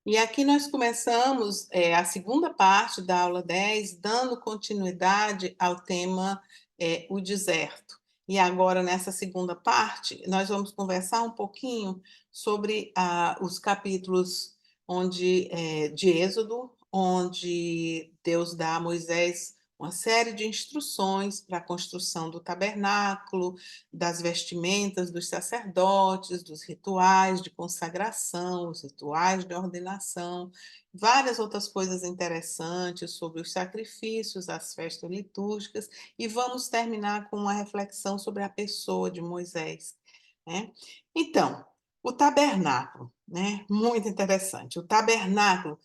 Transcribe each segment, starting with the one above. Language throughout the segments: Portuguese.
E aqui nós começamos, a segunda parte da aula 10, dando continuidade ao tema, o deserto. E agora, nessa segunda parte, nós vamos conversar um pouquinho sobre, os capítulos de Êxodo, onde Deus dá a Moisés uma série de instruções para a construção do tabernáculo, das vestimentas dos sacerdotes, dos rituais de consagração, os rituais de ordenação, várias outras coisas interessantes sobre os sacrifícios, as festas litúrgicas, e vamos terminar com uma reflexão sobre a pessoa de Moisés, né. Então, o tabernáculo, né, muito interessante. O tabernáculo,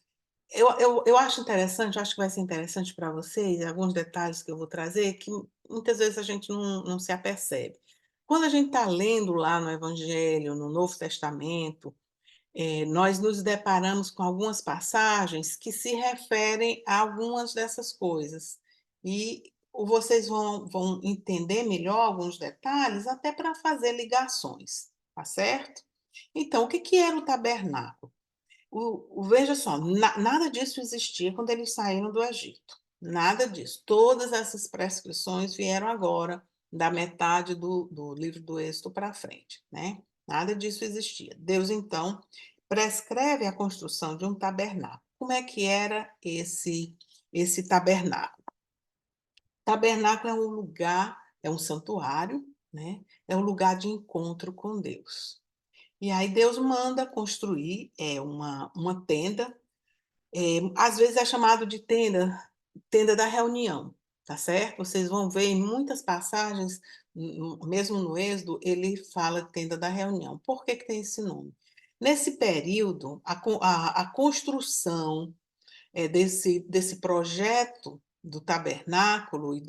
eu acho interessante, eu acho que vai ser interessante para vocês, alguns detalhes que eu vou trazer, que muitas vezes a gente não se apercebe. Quando a gente está lendo lá no Evangelho, no Novo Testamento, nós nos deparamos com algumas passagens que se referem a algumas dessas coisas. E vocês vão entender melhor alguns detalhes, até para fazer ligações, tá certo? Então, o que que era o tabernáculo? Veja só, nada disso existia quando eles saíram do Egito, nada disso. Todas essas prescrições vieram agora, da metade do livro do Êxodo para frente, né, nada disso existia. Deus, então, prescreve a construção de um tabernáculo. Como é que era esse tabernáculo? Tabernáculo é um lugar, é um santuário, né, é um lugar de encontro com Deus. E aí Deus manda construir, uma tenda, às vezes é chamado de tenda da reunião, tá certo? Vocês vão ver em muitas passagens, mesmo no Êxodo, ele fala tenda da reunião. Por que que tem esse nome? Nesse período, a construção, desse projeto do tabernáculo e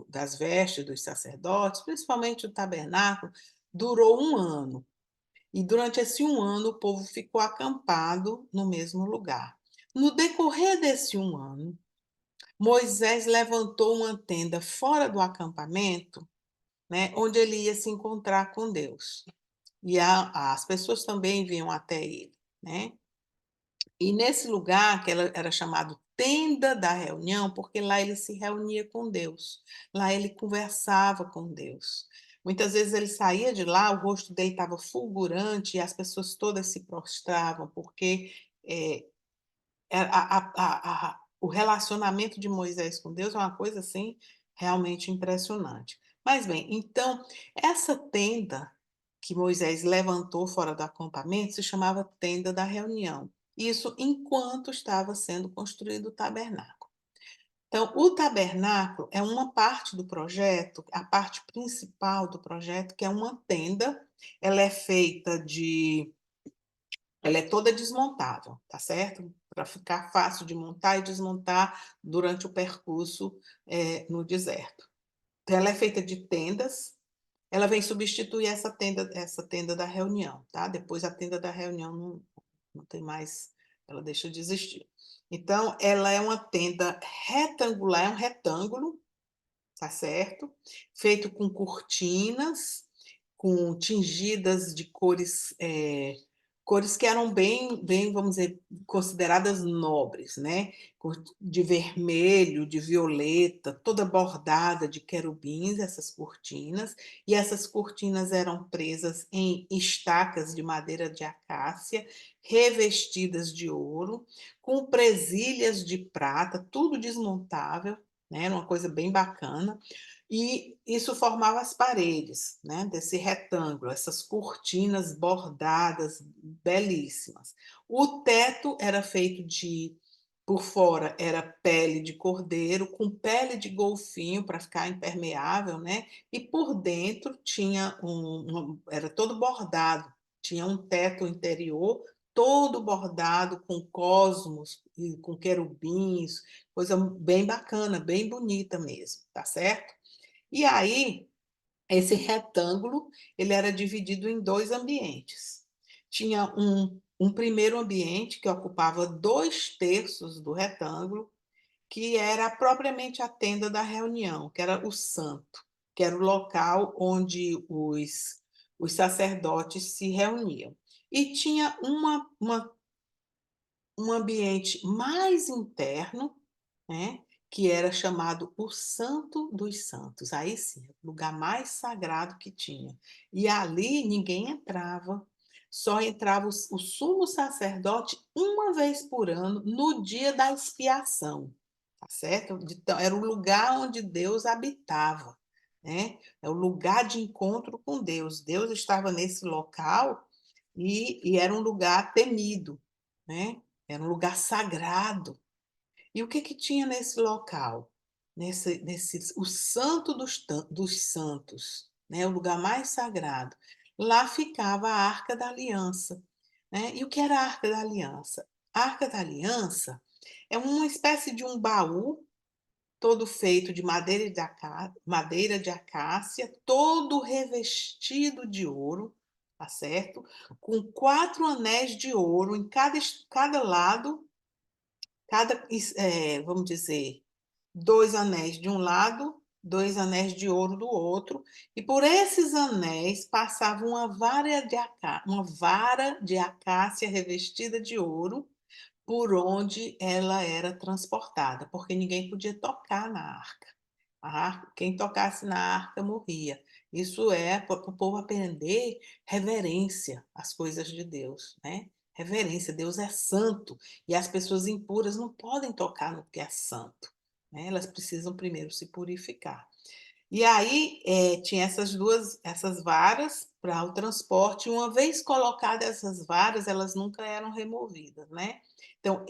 das vestes dos sacerdotes, principalmente o tabernáculo, durou um ano. E durante esse um ano, o povo ficou acampado no mesmo lugar. No decorrer desse um ano, Moisés levantou uma tenda fora do acampamento, né, onde ele ia se encontrar com Deus. E as pessoas também vinham até ele, né? E nesse lugar, que era chamado tenda da reunião, porque lá ele se reunia com Deus, lá ele conversava com Deus. Muitas vezes ele saía de lá, o rosto dele estava fulgurante e as pessoas todas se prostravam, porque o relacionamento de Moisés com Deus é uma coisa assim realmente impressionante. Mas bem, então, essa tenda que Moisés levantou fora do acampamento se chamava tenda da reunião. Isso enquanto estava sendo construído o tabernáculo. Então, o tabernáculo é uma parte do projeto, a parte principal do projeto, que é uma tenda. Ela é feita de ela é toda desmontável, tá certo? Para ficar fácil de montar e desmontar durante o percurso, no deserto. Então ela é feita de tendas, ela vem substituir essa tenda da reunião, tá? Depois a tenda da reunião não tem mais, ela deixa de existir. Então ela é uma tenda retangular, é um retângulo, tá certo? Feito com cortinas, com tingidas de cores que eram bem, vamos dizer, consideradas nobres, né, cor de vermelho, de violeta, toda bordada de querubins, e essas cortinas eram presas em estacas de madeira de acácia, revestidas de ouro, com presilhas de prata, tudo desmontável, né, era uma coisa bem bacana. E isso formava as paredes, né, desse retângulo, essas cortinas bordadas belíssimas. O teto era feito por fora era pele de cordeiro, com pele de golfinho para ficar impermeável, né, e por dentro tinha era todo bordado, tinha um teto interior todo bordado com cosmos e com querubins, coisa bem bacana, bem bonita mesmo, tá certo? E aí, esse retângulo, ele era dividido em 2 ambientes. Tinha um primeiro ambiente que ocupava 2/3 do retângulo, que era propriamente a tenda da reunião, que era o santo, que era o local onde os sacerdotes se reuniam. E tinha uma um ambiente mais interno, né, que era chamado o Santo dos Santos. Aí sim, o lugar mais sagrado que tinha. E ali ninguém entrava, só entrava o sumo sacerdote uma vez por ano, no dia da expiação, tá certo? Então, era o lugar onde Deus habitava, né? É o lugar de encontro com Deus. Deus estava nesse local e era um lugar temido, né? Era um lugar sagrado. E o que que tinha nesse local? O santo dos santos, né? O lugar mais sagrado. Lá ficava a Arca da Aliança, né? E o que era a Arca da Aliança? A Arca da Aliança é uma espécie de um baú todo feito de madeira de acácia, todo revestido de ouro, tá certo? Com 4 anéis de ouro em cada lado, vamos dizer, 2 anéis de um lado, 2 anéis de ouro do outro, e por esses anéis passava uma vara de acácia revestida de ouro, por onde ela era transportada, porque ninguém podia tocar na arca. Quem tocasse na arca morria. Isso é para o povo aprender reverência às coisas de Deus, né? Reverência, Deus é santo e as pessoas impuras não podem tocar no que é santo, né? Elas precisam primeiro se purificar. E aí, tinha essas varas para o transporte, uma vez colocadas essas varas, elas nunca eram removidas, né. Então,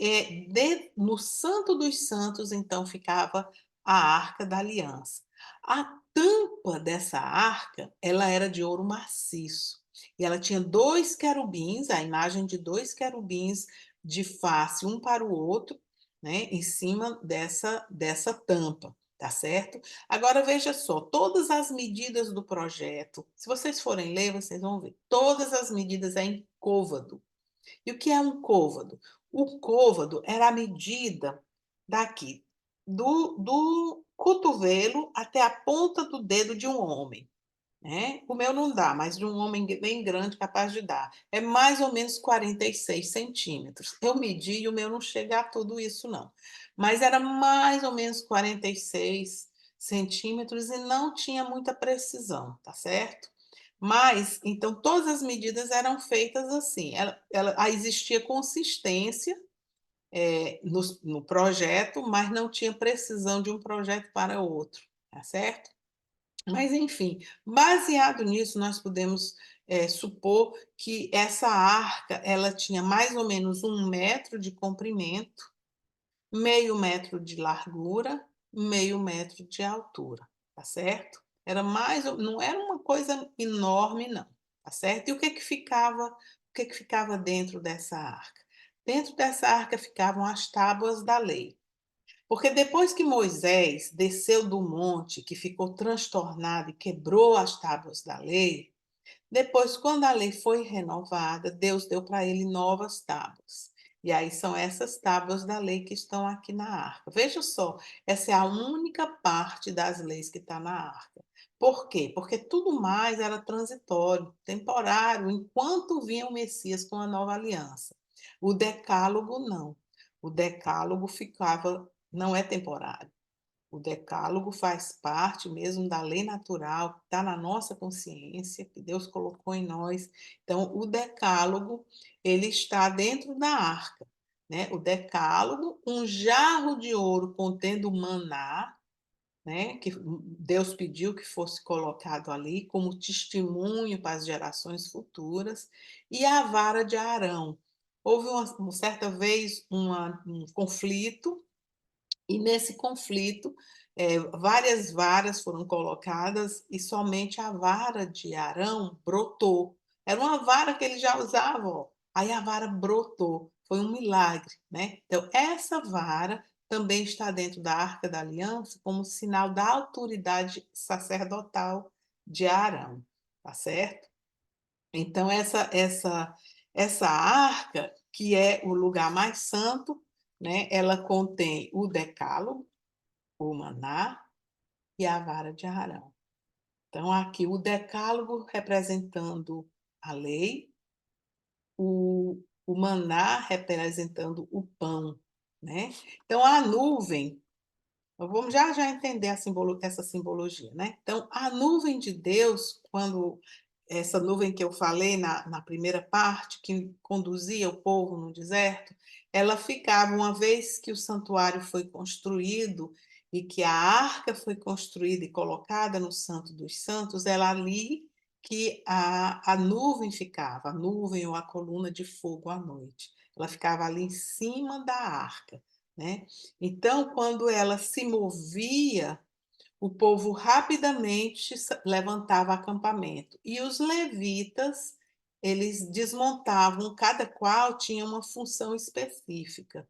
no Santo dos Santos, então, ficava a Arca da Aliança. A tampa dessa arca, ela era de ouro maciço, e ela tinha 2 querubins, a imagem de 2 querubins de face um para o outro, né, em cima dessa tampa, tá certo? Agora veja só, todas as medidas do projeto, se vocês forem ler, vocês vão ver, todas as medidas é em côvado. E o que é um côvado? O côvado era a medida daqui, do cotovelo até a ponta do dedo de um homem, né? O meu não dá, mas de um homem bem grande capaz de dar. É mais ou menos 46 centímetros. Eu medi e o meu não chega a tudo isso, não. Mas era mais ou menos 46 centímetros e não tinha muita precisão, tá certo? Mas, então, todas as medidas eram feitas assim. Aí existia consistência no projeto, mas não tinha precisão de um projeto para outro, tá certo? Mas, enfim, baseado nisso, nós podemos supor que essa arca ela tinha mais ou menos 1 metro de comprimento, meio metro de largura, meio metro de altura, tá certo? Não era uma coisa enorme, não, tá certo? E o que que ficava dentro dessa arca? Dentro dessa arca ficavam as tábuas da lei. Porque depois que Moisés desceu do monte, que ficou transtornado e quebrou as tábuas da lei, depois, quando a lei foi renovada, Deus deu para ele novas tábuas. E aí são essas tábuas da lei que estão aqui na arca. Veja só, essa é a única parte das leis que está na arca. Por quê? Porque tudo mais era transitório, temporário, enquanto vinha o Messias com a nova aliança. O decálogo não. O decálogo não é temporário. O decálogo faz parte mesmo da lei natural, que está na nossa consciência, que Deus colocou em nós. Então, o decálogo, ele está dentro da arca, né? O decálogo, um jarro de ouro contendo maná, né? Que Deus pediu que fosse colocado ali como testemunho para as gerações futuras, e a vara de Arão. Houve uma certa vez um conflito e nesse conflito, várias varas foram colocadas e somente a vara de Arão brotou. Era uma vara que ele já usava, ó. Aí a vara brotou. Foi um milagre, né? Então, essa vara também está dentro da Arca da Aliança como sinal da autoridade sacerdotal de Arão, tá certo? Então, essa arca, que é o lugar mais santo, né, ela contém o decálogo, o maná e a vara de Arão. Então, aqui o decálogo representando a lei, o maná representando o pão, né? Então, a nuvem, vamos já entender essa simbologia, né? Então, a nuvem de Deus, quando essa nuvem que eu falei na primeira parte, que conduzia o povo no deserto, ela ficava, uma vez que o santuário foi construído e que a arca foi construída e colocada no Santo dos Santos, ela ali que a nuvem ficava, a nuvem ou a coluna de fogo à noite. Ela ficava ali em cima da arca, né? Então, quando ela se movia, o povo rapidamente levantava acampamento. E os levitas, eles desmontavam, cada qual tinha uma função específica.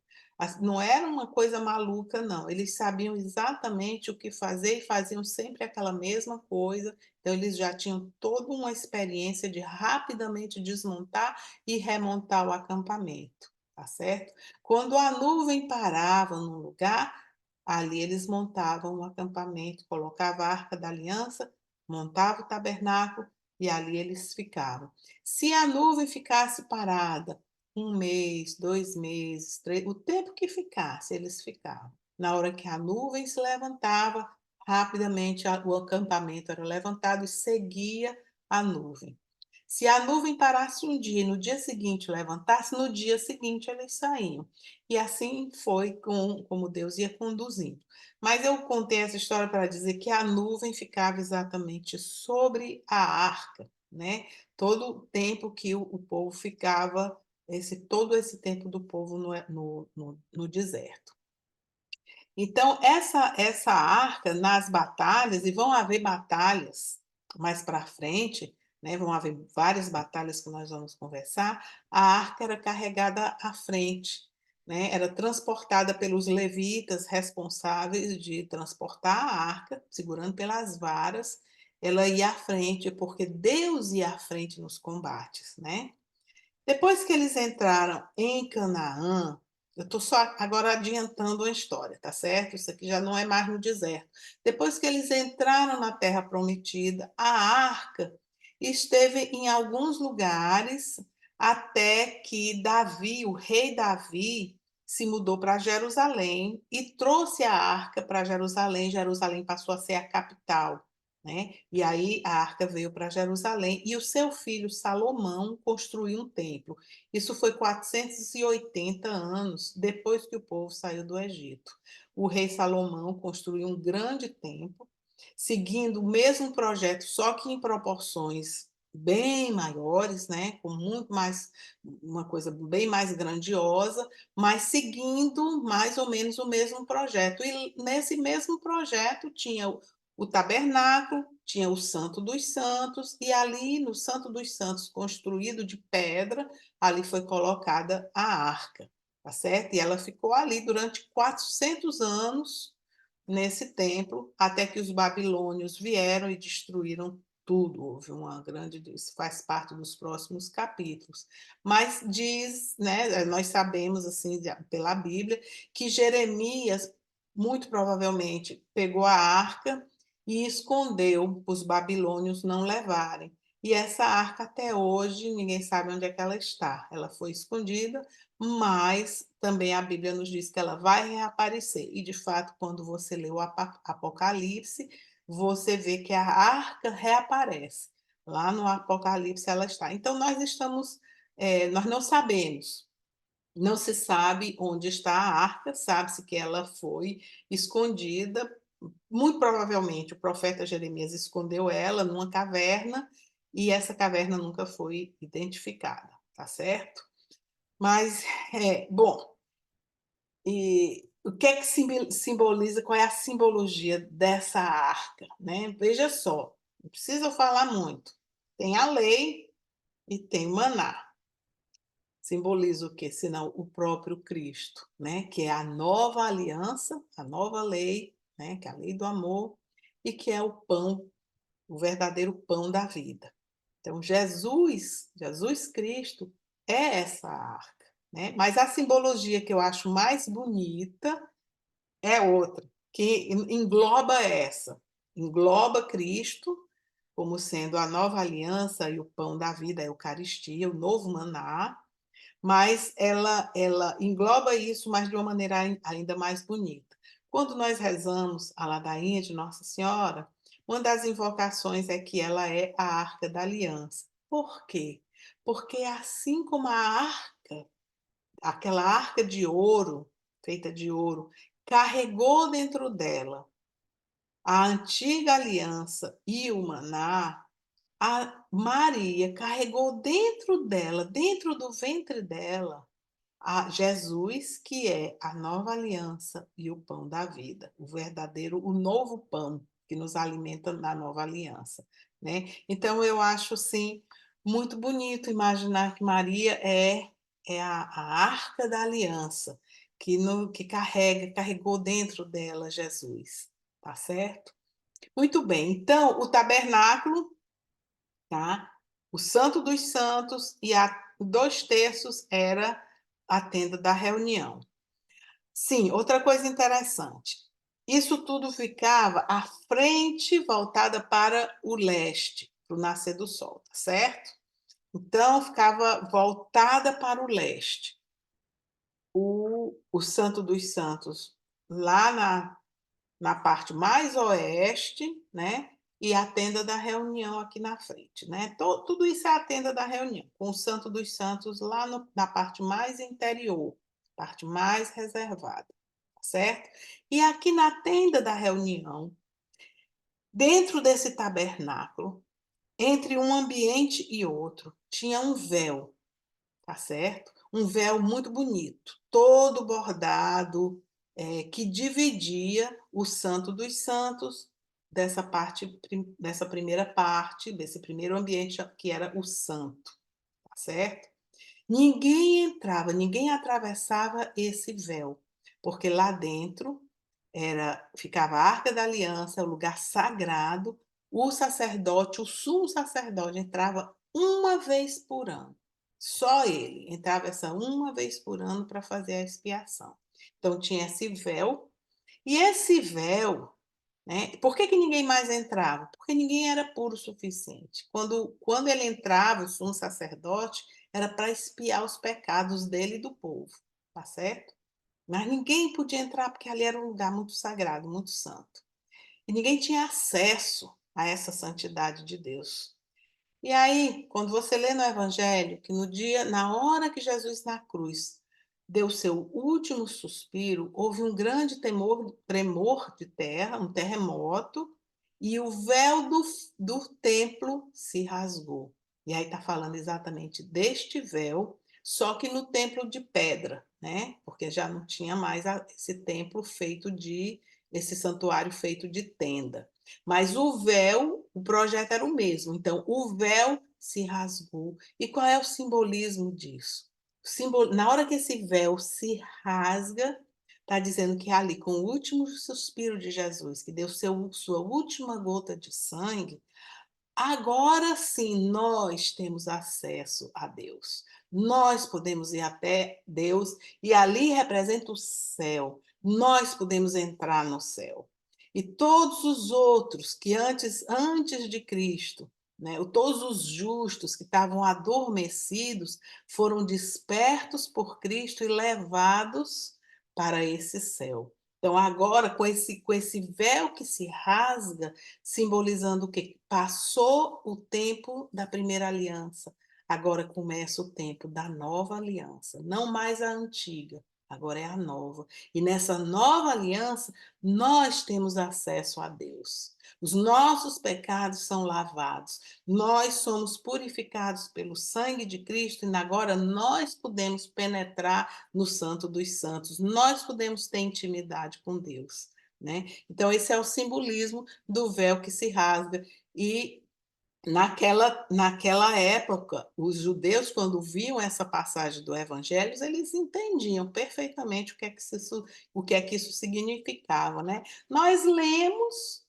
Não era uma coisa maluca, não. Eles sabiam exatamente o que fazer e faziam sempre aquela mesma coisa. Então, eles já tinham toda uma experiência de rapidamente desmontar e remontar o acampamento, tá certo? Quando a nuvem parava num lugar, ali eles montavam um acampamento, colocavam a Arca da Aliança, montavam o tabernáculo e ali eles ficavam. Se a nuvem ficasse parada 1 mês, 2 meses, o tempo que ficasse, eles ficavam. Na hora que a nuvem se levantava, rapidamente o acampamento era levantado e seguia a nuvem. Se a nuvem parasse um dia e no dia seguinte levantasse, no dia seguinte eles saíam. E assim foi como Deus ia conduzindo. Mas eu contei essa história para dizer que a nuvem ficava exatamente sobre a arca, né? Todo o tempo que o povo ficava, todo esse tempo do povo no deserto. Então, essa arca, nas batalhas, e vão haver batalhas mais para frente, né, vão haver várias batalhas que nós vamos conversar, a arca era carregada à frente, né, era transportada pelos levitas responsáveis de transportar a arca, segurando pelas varas, ela ia à frente, porque Deus ia à frente nos combates, né? Depois que eles entraram em Canaã, eu estou só agora adiantando a história, tá certo? Isso aqui já não é mais no deserto. Depois que eles entraram na Terra Prometida, a arca esteve em alguns lugares até que Davi, o rei Davi, se mudou para Jerusalém e trouxe a arca para Jerusalém. Jerusalém passou a ser a capital, né? E aí a arca veio para Jerusalém e o seu filho Salomão construiu um templo. Isso foi 480 anos depois que o povo saiu do Egito. O rei Salomão construiu um grande templo, seguindo o mesmo projeto, só que em proporções bem maiores, né, com muito mais, uma coisa bem mais grandiosa, mas seguindo mais ou menos o mesmo projeto. E nesse mesmo projeto tinha o tabernáculo, tinha o Santo dos Santos, e ali no Santo dos Santos, construído de pedra, ali foi colocada a arca, tá certo? E ela ficou ali durante 400 anos, nesse templo, até que os babilônios vieram e destruíram tudo. Houve uma grande, isso faz parte dos próximos capítulos. Mas diz, né, nós sabemos assim pela Bíblia que Jeremias muito provavelmente pegou a arca e escondeu para os babilônios não levarem. E essa arca até hoje ninguém sabe onde é que ela está. Ela foi escondida, mas também a Bíblia nos diz que ela vai reaparecer. E, de fato, quando você lê o Apocalipse, você vê que a arca reaparece. Lá no Apocalipse ela está. Então, nós não sabemos, não se sabe onde está a arca, sabe-se que ela foi escondida. Muito provavelmente o profeta Jeremias escondeu ela numa caverna e essa caverna nunca foi identificada, tá certo? Mas, bom, e o que é que simboliza, qual é a simbologia dessa arca, né? Veja só, não precisa falar muito. Tem a lei e tem o maná. Simboliza o quê? Senão o próprio Cristo, né? Que é a nova aliança, a nova lei, né? Que é a lei do amor e que é o pão, o verdadeiro pão da vida. Então, Jesus Cristo é essa arca, né? Mas a simbologia que eu acho mais bonita é outra, que engloba essa, engloba Cristo como sendo a nova aliança e o pão da vida, a Eucaristia, o novo maná, mas ela engloba isso, mas de uma maneira ainda mais bonita. Quando nós rezamos a ladainha de Nossa Senhora, uma das invocações é que ela é a Arca da Aliança. Por quê? Porque assim como a arca, aquela arca de ouro, feita de ouro, carregou dentro dela a antiga aliança e o maná, a Maria carregou dentro dela, dentro do ventre dela, a Jesus, que é a nova aliança e o pão da vida, o verdadeiro, o novo pão que nos alimenta na nova aliança, né? Então eu acho sim muito bonito imaginar que Maria é a arca da aliança que que carregou dentro dela Jesus, tá certo? Muito bem. Então o tabernáculo, tá? O Santo dos Santos e a 2/3 era a tenda da reunião. Sim, outra coisa interessante. Isso tudo ficava à frente, voltada para o leste, para o nascer do sol, tá certo? Então, ficava voltada para o leste. O Santo dos Santos, lá na parte mais oeste, né? E a tenda da reunião aqui na frente, né? Tudo isso é a tenda da reunião, com o Santo dos Santos lá na parte mais interior, parte mais reservada, tá certo? E aqui na tenda da reunião, dentro desse tabernáculo, entre um ambiente e outro, tinha um véu, tá certo? Um véu muito bonito, todo bordado, que dividia o Santo dos Santos dessa primeira parte, desse primeiro ambiente que era o santo, tá certo? Ninguém entrava, ninguém atravessava esse véu, porque lá dentro ficava a Arca da Aliança, o lugar sagrado. O sacerdote, o sumo sacerdote, entrava uma vez por ano. Só ele entrava essa uma vez por ano para fazer a expiação. Então tinha esse véu, e esse véu, né? Por que ninguém mais entrava? Porque ninguém era puro o suficiente. Quando ele entrava, o sumo sacerdote, era para expiar os pecados dele e do povo, tá certo? Mas ninguém podia entrar porque ali era um lugar muito sagrado, muito santo. E ninguém tinha acesso a essa santidade de Deus. E aí, quando você lê no Evangelho que no dia, na hora que Jesus na cruz deu seu último suspiro, houve um grande tremor de terra, um terremoto, e o véu do templo se rasgou. E aí está falando exatamente deste véu, só que no templo de pedra, né? Porque já não tinha mais esse templo feito esse santuário feito de tenda. Mas o véu, o projeto era o mesmo. Então, o véu se rasgou. E qual é o simbolismo disso? Na hora que esse véu se rasga, está dizendo que ali, com o último suspiro de Jesus, que deu sua última gota de sangue, agora sim nós temos acesso a Deus. Nós podemos ir até Deus e ali representa o céu. Nós podemos entrar no céu. E todos os outros que antes de Cristo, né, todos os justos que estavam adormecidos, foram despertos por Cristo e levados para esse céu. Então, agora, com esse véu que se rasga, simbolizando o quê? Passou o tempo da primeira aliança, agora começa o tempo da nova aliança, não mais a antiga, agora é a nova. E nessa nova aliança, nós temos acesso a Deus. Os nossos pecados são lavados, nós somos purificados pelo sangue de Cristo e agora nós podemos penetrar no Santo dos Santos, nós podemos ter intimidade com Deus, né? Então, esse é o simbolismo do véu que se rasga. E naquela época, os judeus, quando viam essa passagem do Evangelho, eles entendiam perfeitamente o que é que isso significava, né? Nós lemos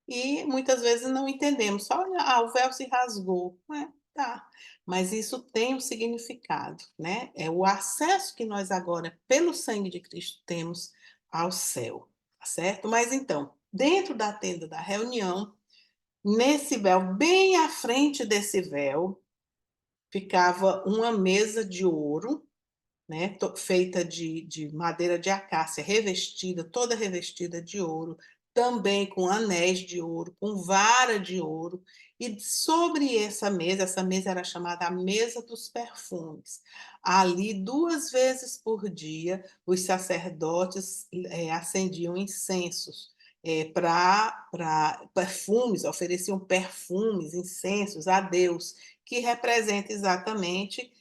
e muitas vezes não entendemos, só o véu se rasgou, né? Tá. Mas isso tem um significado, né? É o acesso que nós agora, pelo sangue de Cristo, temos ao céu, tá certo? Mas então, dentro da tenda da reunião, nesse véu, bem à frente desse véu, ficava uma mesa de ouro, né, feita de madeira de acácia, revestida, toda revestida de ouro, também com anéis de ouro, com vara de ouro, e sobre essa mesa era chamada a mesa dos perfumes. Ali, 2 vezes por dia, os sacerdotes acendiam incensos para perfumes, ofereciam perfumes, incensos a Deus, que representa exatamente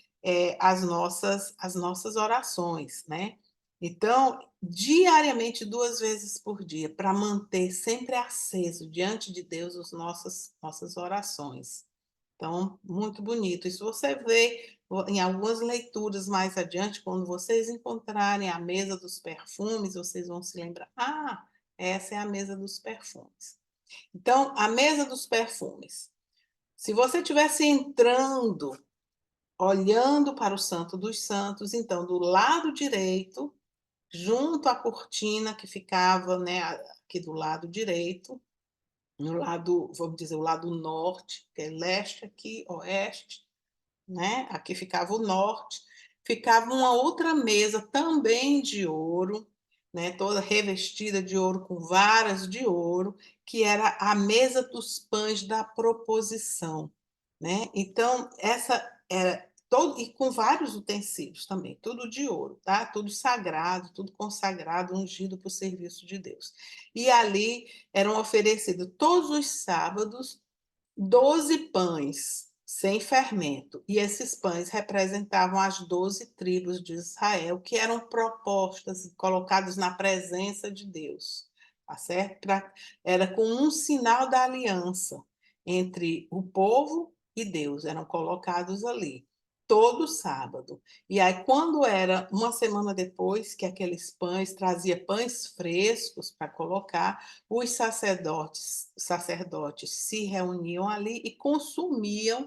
as nossas orações, né? Então, diariamente, 2 vezes por dia, para manter sempre aceso diante de Deus as nossas orações. Então, muito bonito. E se você vê em algumas leituras mais adiante, quando vocês encontrarem a mesa dos perfumes, vocês vão se lembrar: ah, essa é a mesa dos perfumes. Então, a mesa dos perfumes. Se você estivesse entrando olhando para o Santo dos Santos, então, do lado direito, junto à cortina que ficava, né, aqui do lado direito, no lado, vamos dizer, o lado norte, que é leste aqui, oeste, né? Aqui ficava o norte, ficava uma outra mesa também de ouro, né? Toda revestida de ouro com varas de ouro, que era a mesa dos pães da proposição, né? Então essa era todo e com vários utensílios também, tudo de ouro, tá? Tudo sagrado, tudo consagrado, ungido para o serviço de Deus. E ali eram oferecidos todos os sábados 12 pães sem fermento, e esses pães representavam as 12 tribos de Israel, que eram propostas, colocadas na presença de Deus, tá certo? Era com um sinal da aliança entre o povo e Deus, eram colocados ali, todo sábado. E aí, quando era uma semana depois, que aqueles pães, trazia pães frescos para colocar, os sacerdotes se reuniam ali e consumiam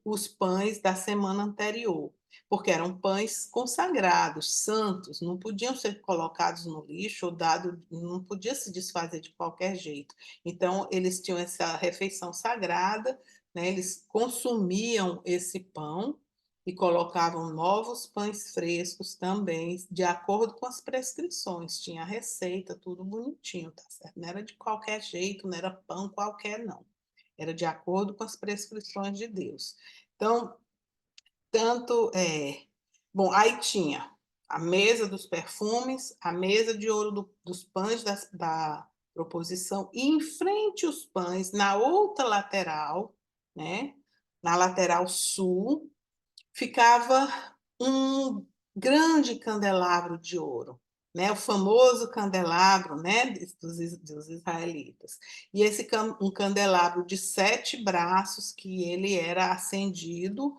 os pães da semana anterior, porque eram pães consagrados, santos, não podiam ser colocados no lixo ou dado, não podia se desfazer de qualquer jeito. Então, eles tinham essa refeição sagrada, né? Eles consumiam esse pão e colocavam novos pães frescos também, de acordo com as prescrições. Tinha a receita, tudo bonitinho, tá certo? Não era de qualquer jeito, não era pão qualquer, não. Era de acordo com as prescrições de Deus. Então, tanto bom, aí tinha a mesa dos perfumes, a mesa de ouro dos pães da proposição, e em frente os pães, na outra lateral, né? Na lateral sul, ficava um grande candelabro de ouro, né? O famoso candelabro, né, dos israelitas. E esse um candelabro de 7 braços, que ele era acendido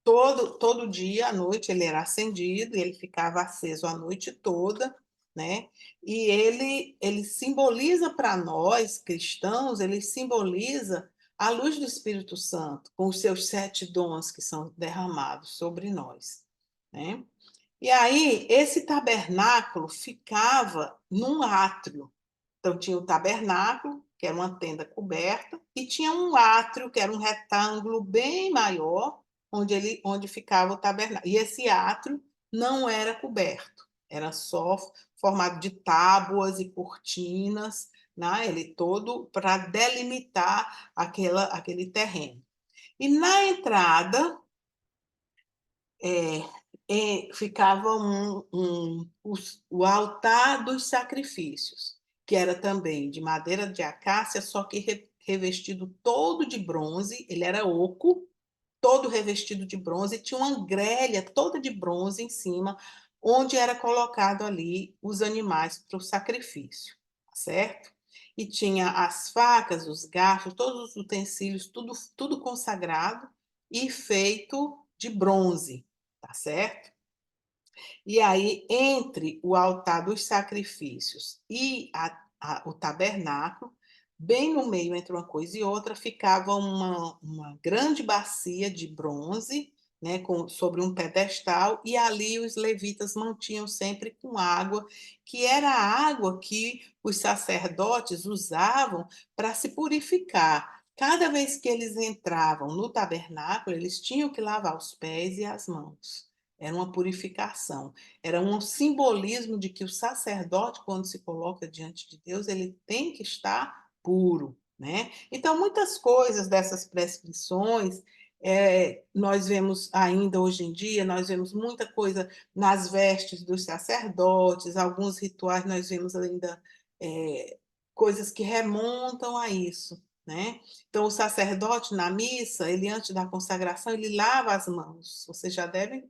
todo dia à noite, ele era acendido, ele ficava aceso a noite toda, né? E ele simboliza para nós cristãos, ele simboliza a luz do Espírito Santo, com os seus 7 dons que são derramados sobre nós, né? E aí, esse tabernáculo ficava num átrio. Então, tinha o tabernáculo, que era uma tenda coberta, e tinha um átrio, que era um retângulo bem maior, onde ficava o tabernáculo. E esse átrio não era coberto, era só formado de tábuas e cortinas, né? Ele todo para delimitar aquele terreno. E na entrada ficava o altar dos sacrifícios, que era também de madeira de acácia, só que revestido todo de bronze, ele era oco, todo revestido de bronze, e tinha uma grelha toda de bronze em cima, onde era colocado ali os animais para o sacrifício, tá certo? E tinha as facas, os garfos, todos os utensílios, tudo consagrado e feito de bronze, tá certo? E aí, entre o altar dos sacrifícios e o tabernáculo, bem no meio entre uma coisa e outra, ficava uma grande bacia de bronze, né, sobre um pedestal, e ali os levitas mantinham sempre com água, que era a água que os sacerdotes usavam para se purificar. Cada vez que eles entravam no tabernáculo, eles tinham que lavar os pés e as mãos. era uma purificação, era um simbolismo de que o sacerdote, quando se coloca diante de Deus, ele tem que estar puro, né? Então, muitas coisas dessas prescrições, nós vemos ainda hoje em dia, nós vemos muita coisa nas vestes dos sacerdotes, alguns rituais nós vemos ainda coisas que remontam a isso, né? Então, o sacerdote na missa, ele antes da consagração, ele lava as mãos. Vocês já devem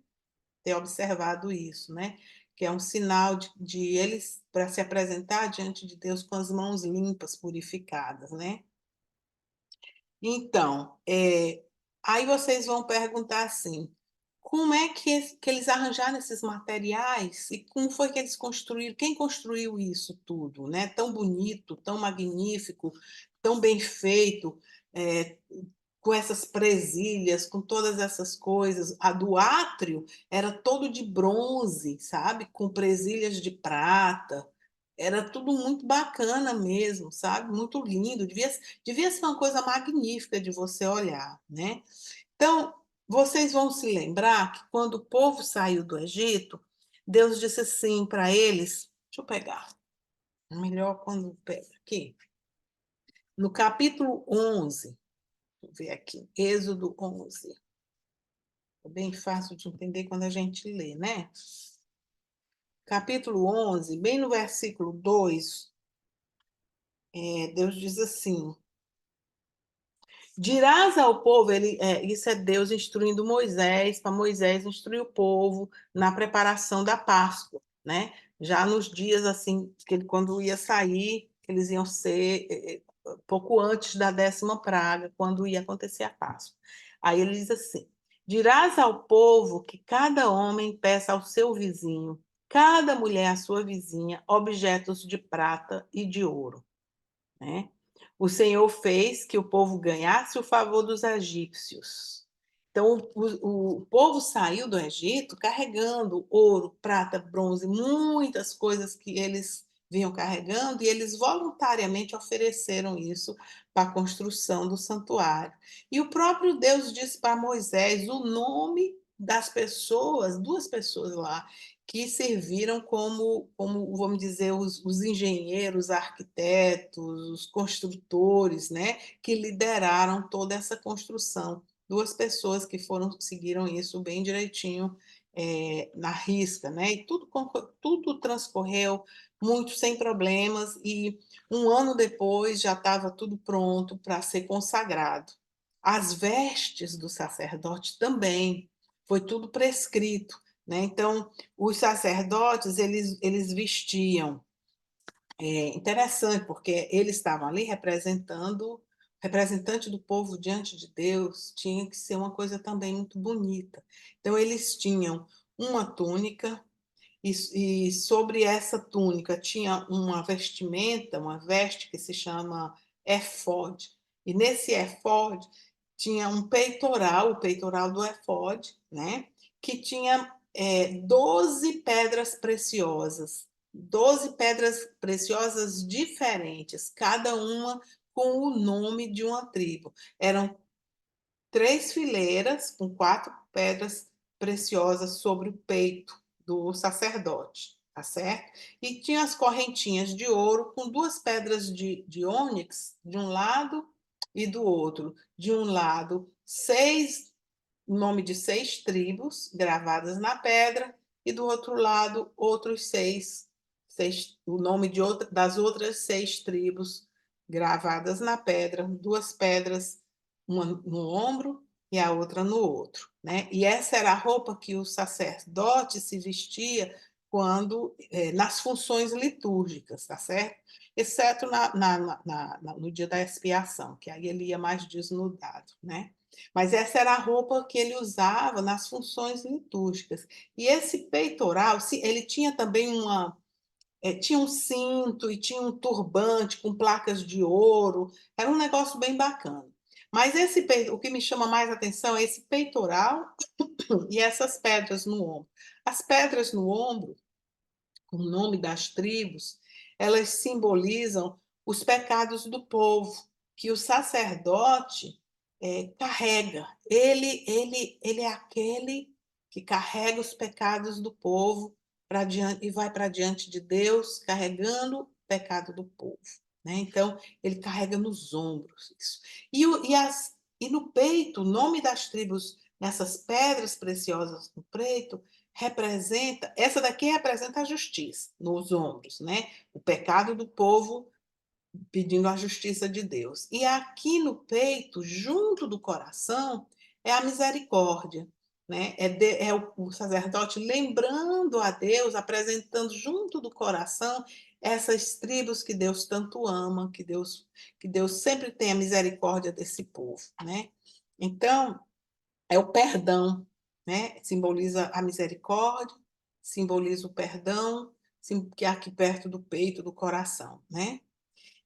ter observado isso, né? Que é um sinal de eles para se apresentar diante de Deus com as mãos limpas, purificadas, né? Então, aí vocês vão perguntar assim, como é que eles arranjaram esses materiais e como foi que eles construíram? Quem construiu isso tudo, né? Tão bonito, tão magnífico, tão bem feito, é, com essas presilhas, com todas essas coisas. A do átrio era todo de bronze, sabe? Com presilhas de prata. Era tudo muito bacana mesmo, sabe? Muito lindo. Devia ser uma coisa magnífica de você olhar, né? Então, vocês vão se lembrar que quando o povo saiu do Egito, Deus disse assim para eles, deixa eu pegar, melhor quando pega aqui, no capítulo 11, vou ver aqui, Êxodo 11, é bem fácil de entender quando a gente lê, né? Capítulo 11, bem no versículo 2, Deus diz assim, dirás ao povo, isso é Deus instruindo Moisés, para Moisés instruir o povo na preparação da Páscoa, né? Já nos dias assim, que ele, quando ia sair, eles iam ser pouco antes da 10ª praga, quando ia acontecer a Páscoa. Aí ele diz assim: dirás ao povo que cada homem peça ao seu vizinho, cada mulher à sua vizinha, objetos de prata e de ouro, né? O Senhor fez que o povo ganhasse o favor dos egípcios. Então, o povo saiu do Egito carregando ouro, prata, bronze, muitas coisas que eles vinham carregando, e eles voluntariamente ofereceram isso para a construção do santuário. E o próprio Deus disse para Moisés o nome das pessoas, 2 pessoas lá, que serviram como vamos dizer, os engenheiros, arquitetos, os construtores, né, que lideraram toda essa construção. 2 pessoas que seguiram isso bem direitinho na risca, né? E tudo transcorreu muito sem problemas, e um ano depois já estava tudo pronto para ser consagrado. As vestes do sacerdote também, foi tudo prescrito, né? Então, os sacerdotes, eles vestiam, interessante, porque eles estavam ali representante do povo diante de Deus, tinha que ser uma coisa também muito bonita. Então, eles tinham uma túnica, e sobre essa túnica tinha uma vestimenta, uma veste que se chama éfode. E nesse éfode tinha um peitoral, o peitoral do éfode, né? Que tinha 12 pedras preciosas, 12 pedras preciosas diferentes, cada uma com o nome de uma tribo. Eram 3 fileiras com 4 pedras preciosas sobre o peito do sacerdote, tá certo? E tinha as correntinhas de ouro com 2 pedras de ônix de um lado e do outro. De um lado, o nome de 6 tribos gravadas na pedra, e do outro lado, outros o nome das outras 6 tribos gravadas na pedra, 2 pedras, uma no ombro e a outra no outro, né? E essa era a roupa que o sacerdote se vestia quando nas funções litúrgicas, tá certo? Exceto no dia da expiação, que aí ele ia mais desnudado, né? Mas essa era a roupa que ele usava nas funções litúrgicas. E esse peitoral, ele tinha também tinha um cinto e tinha um turbante com placas de ouro. Era um negócio bem bacana. Mas o que me chama mais atenção é esse peitoral e essas pedras no ombro. As pedras no ombro, o nome das tribos, elas simbolizam os pecados do povo, que o sacerdote carrega. Ele é aquele que carrega os pecados do povo para diante, e vai para diante de Deus carregando o pecado do povo. Né? Então, ele carrega nos ombros isso. E no peito, o nome das tribos, nessas pedras preciosas no peito, representa, essa daqui representa a justiça nos ombros, né? O pecado do povo pedindo a justiça de Deus. E aqui no peito, junto do coração, é a misericórdia. Né? É o sacerdote lembrando a Deus, apresentando junto do coração essas tribos que Deus tanto ama, que Deus sempre tem a misericórdia desse povo. Né? Então, é o perdão, né? Simboliza a misericórdia, simboliza o perdão, que é aqui perto do peito, do coração. Né?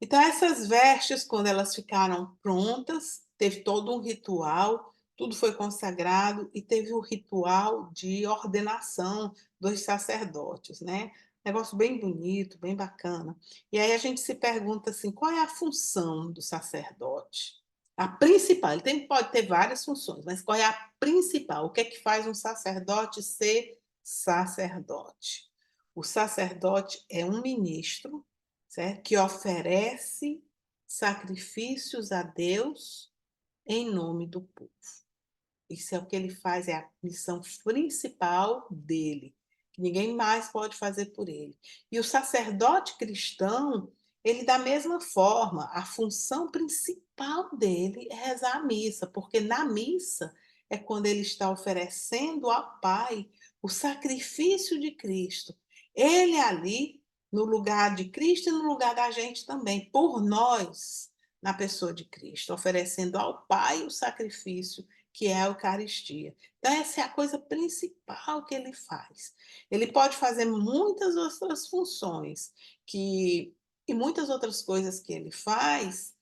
Então, essas vestes, quando elas ficaram prontas, teve todo um ritual, tudo foi consagrado e teve o ritual de ordenação dos sacerdotes, né? Negócio bem bonito, bem bacana. E aí a gente se pergunta assim, qual é a função do sacerdote? A principal, pode ter várias funções, mas qual é a principal? O que é que faz um sacerdote ser sacerdote? O sacerdote é um ministro, certo? Que oferece sacrifícios a Deus em nome do povo. Isso é o que ele faz, é a missão principal dele, que ninguém mais pode fazer por ele. E o sacerdote cristão, ele da mesma forma, a função principal dele é rezar a missa, porque na missa é quando ele está oferecendo ao Pai o sacrifício de Cristo. Ele ali, no lugar de Cristo e no lugar da gente também, por nós, na pessoa de Cristo, oferecendo ao Pai o sacrifício que é a Eucaristia. Então, essa é a coisa principal que ele faz. Ele pode fazer muitas outras funções e muitas outras coisas que ele faz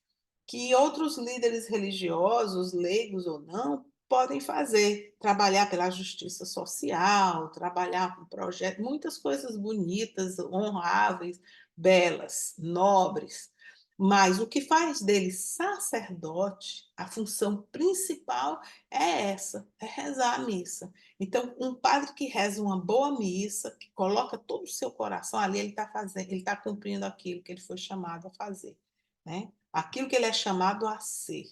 que outros líderes religiosos, leigos ou não, podem fazer. Trabalhar pela justiça social, trabalhar com projetos, muitas coisas bonitas, honráveis, belas, nobres. Mas o que faz dele sacerdote, a função principal é essa, é rezar a missa. Então, um padre que reza uma boa missa, que coloca todo o seu coração ali, ele está fazendo, ele está cumprindo aquilo que ele foi chamado a fazer, né? Aquilo que ele é chamado a ser,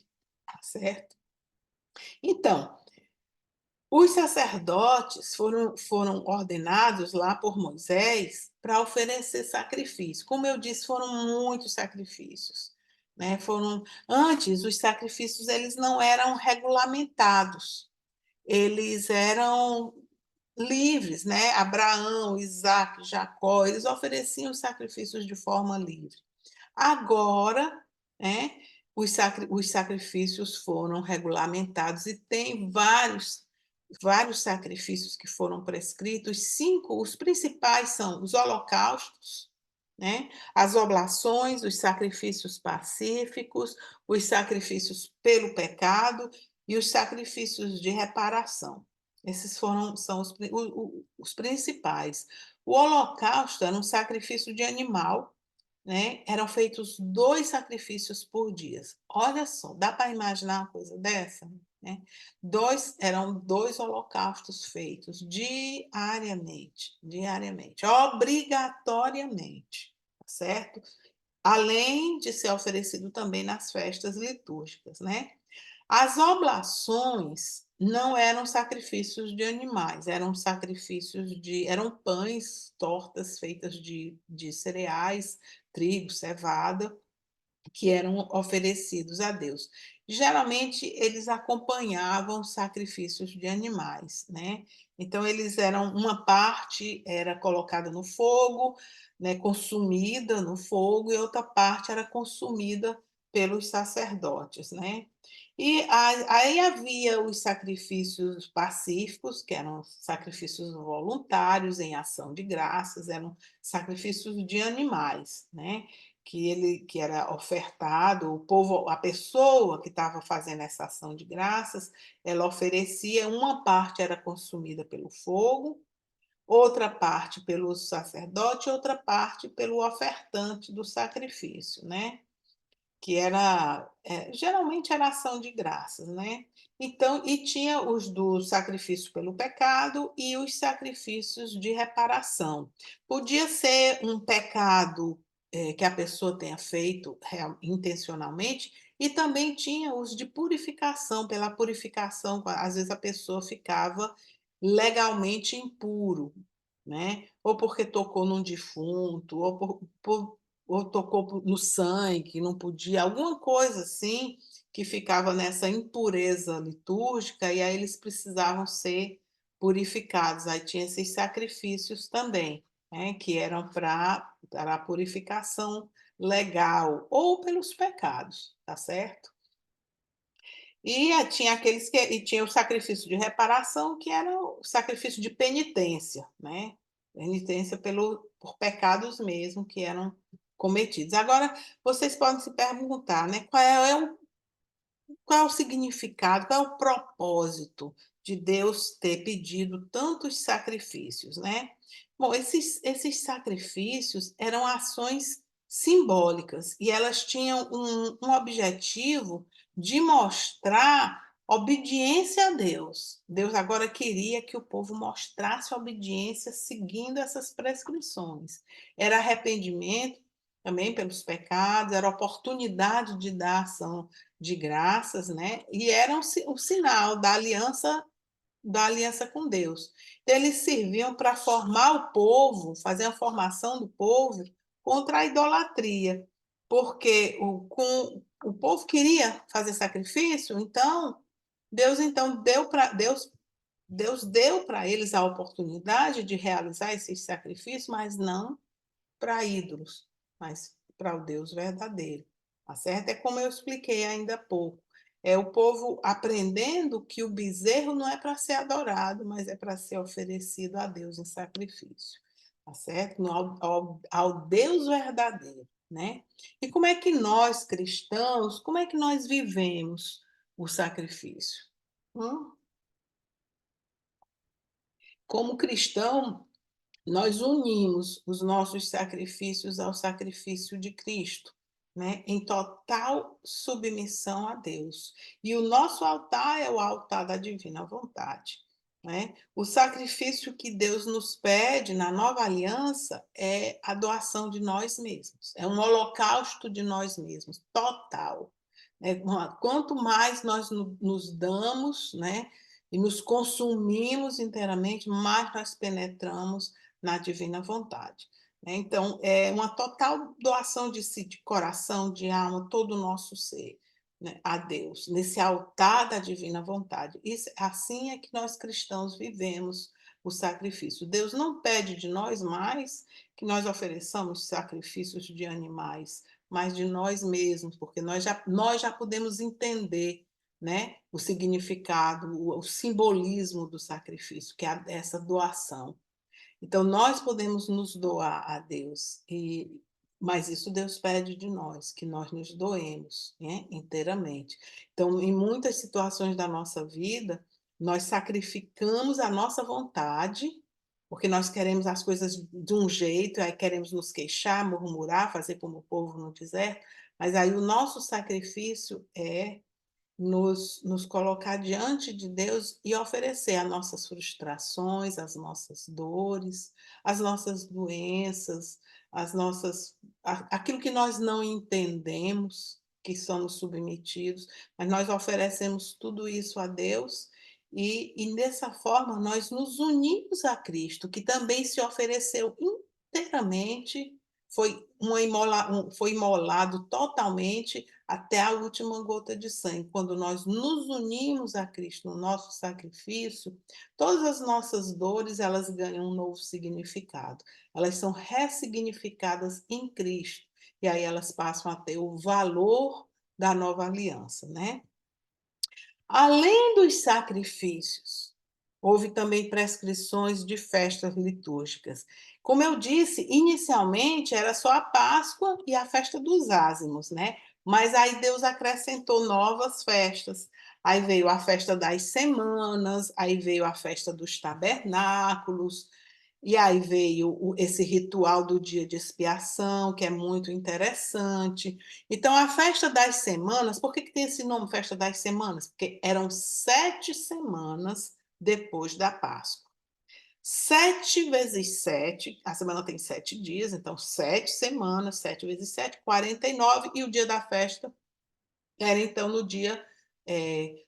tá certo? Então, os sacerdotes foram ordenados lá por Moisés para oferecer sacrifício. Como eu disse, foram muitos sacrifícios. Né? Antes, os sacrifícios eles não eram regulamentados, eles eram livres. Né? Abraão, Isaac, Jacó, eles ofereciam os sacrifícios de forma livre. Agora, né, os sacrifícios foram regulamentados e tem vários sacrifícios que foram prescritos. 5, os principais são os holocaustos, né, as oblações, os sacrifícios pacíficos, os sacrifícios pelo pecado e os sacrifícios de reparação. Esses são os principais. O holocausto era um sacrifício de animal, né? Eram feitos 2 sacrifícios por dia. Olha só, dá para imaginar uma coisa dessa? Né? Eram 2 holocaustos feitos diariamente, obrigatoriamente, tá certo? Além de ser oferecido também nas festas litúrgicas, né? As oblações não eram sacrifícios de animais, eram pães, tortas feitas de cereais, trigo, cevada, que eram oferecidos a Deus. Geralmente, eles acompanhavam sacrifícios de animais, né? Então, uma parte era colocada no fogo, né, consumida no fogo, e outra parte era consumida pelos sacerdotes, né? E aí havia os sacrifícios pacíficos, que eram sacrifícios voluntários em ação de graças, eram sacrifícios de animais, né? Que era ofertado, o povo, a pessoa que estava fazendo essa ação de graças, ela oferecia, uma parte era consumida pelo fogo, outra parte pelo sacerdote, outra parte pelo ofertante do sacrifício, né? que era, geralmente era ação de graças, né. Então e tinha os do sacrifício pelo pecado e os sacrifícios de reparação. Podia ser um pecado, que a pessoa tenha feito intencionalmente, e também tinha os de purificação, pela purificação, às vezes a pessoa ficava legalmente impuro, né, ou porque tocou num defunto, ou ou tocou no sangue, não podia, alguma coisa assim, que ficava nessa impureza litúrgica, e aí eles precisavam ser purificados. Aí tinha esses sacrifícios também, né, que eram para a purificação legal, ou pelos pecados, tá certo? Tinha aqueles que tinha o sacrifício de reparação, que era o sacrifício de penitência, né, penitência por pecados mesmo que eram cometidos. Agora, vocês podem se perguntar, né, qual é o significado, qual é o propósito de Deus ter pedido tantos sacrifícios, né? Bom, esses sacrifícios eram ações simbólicas e elas tinham um objetivo de mostrar obediência a Deus. Deus agora queria que o povo mostrasse obediência seguindo essas prescrições. Era arrependimento também pelos pecados, era oportunidade de dar ação de graças, né, e era o sinal da aliança com Deus. Então, eles serviam para formar o povo, fazer a formação do povo contra a idolatria, porque o povo queria fazer sacrifício, então Deus deu para eles a oportunidade de realizar esses sacrifícios, mas não para ídolos, mas para o Deus verdadeiro, tá certo? É como eu expliquei ainda há pouco, é o povo aprendendo que o bezerro não é para ser adorado, mas é para ser oferecido a Deus em sacrifício, tá certo? Ao Deus verdadeiro, né? E como é que nós, cristãos, como é que nós vivemos o sacrifício? Hum? Como cristão, nós unimos os nossos sacrifícios ao sacrifício de Cristo, né, em total submissão a Deus. E o nosso altar é o altar da divina vontade, né? O sacrifício que Deus nos pede na nova aliança é a doação de nós mesmos, é um holocausto de nós mesmos, total. Quanto mais nós nos damos, né, e nos consumimos inteiramente, mais nós penetramos na divina vontade, né. Então, é uma total doação de si, de coração, de alma, todo o nosso ser, né, a Deus, nesse altar da divina vontade. Assim é que nós cristãos vivemos o sacrifício. Deus não pede de nós mais que nós ofereçamos sacrifícios de animais, mas de nós mesmos, porque nós já podemos entender, né, o significado, o simbolismo do sacrifício, que é essa doação. Então, nós podemos nos doar a Deus, mas isso Deus pede de nós, que nós nos doemos, né, inteiramente. Então, em muitas situações da nossa vida, nós sacrificamos a nossa vontade, porque nós queremos as coisas de um jeito, aí queremos nos queixar, murmurar, fazer como o povo no deserto, mas aí o nosso sacrifício é nos colocar diante de Deus e oferecer as nossas frustrações, as nossas dores, as nossas doenças, aquilo que nós não entendemos, que somos submetidos, mas nós oferecemos tudo isso a Deus e dessa forma nós nos unimos a Cristo, que também se ofereceu inteiramente, foi imolado totalmente até a última gota de sangue. Quando nós nos unimos a Cristo no nosso sacrifício, todas as nossas dores, elas ganham um novo significado. Elas são ressignificadas em Cristo. E aí elas passam a ter o valor da nova aliança, né? Além dos sacrifícios, houve também prescrições de festas litúrgicas. Como eu disse, inicialmente era só a Páscoa e a festa dos ázimos, né? Mas aí Deus acrescentou novas festas. Aí veio a festa das semanas, aí veio a festa dos tabernáculos, E aí veio esse ritual do dia de expiação, que é muito interessante. Então, a festa das semanas, por que que tem esse nome, Festa das Semanas? Porque eram 7 semanas depois da Páscoa. 7 vezes 7, a semana tem 7 dias, então 7 semanas, 7 vezes 7, 49, e o dia da festa era então no dia,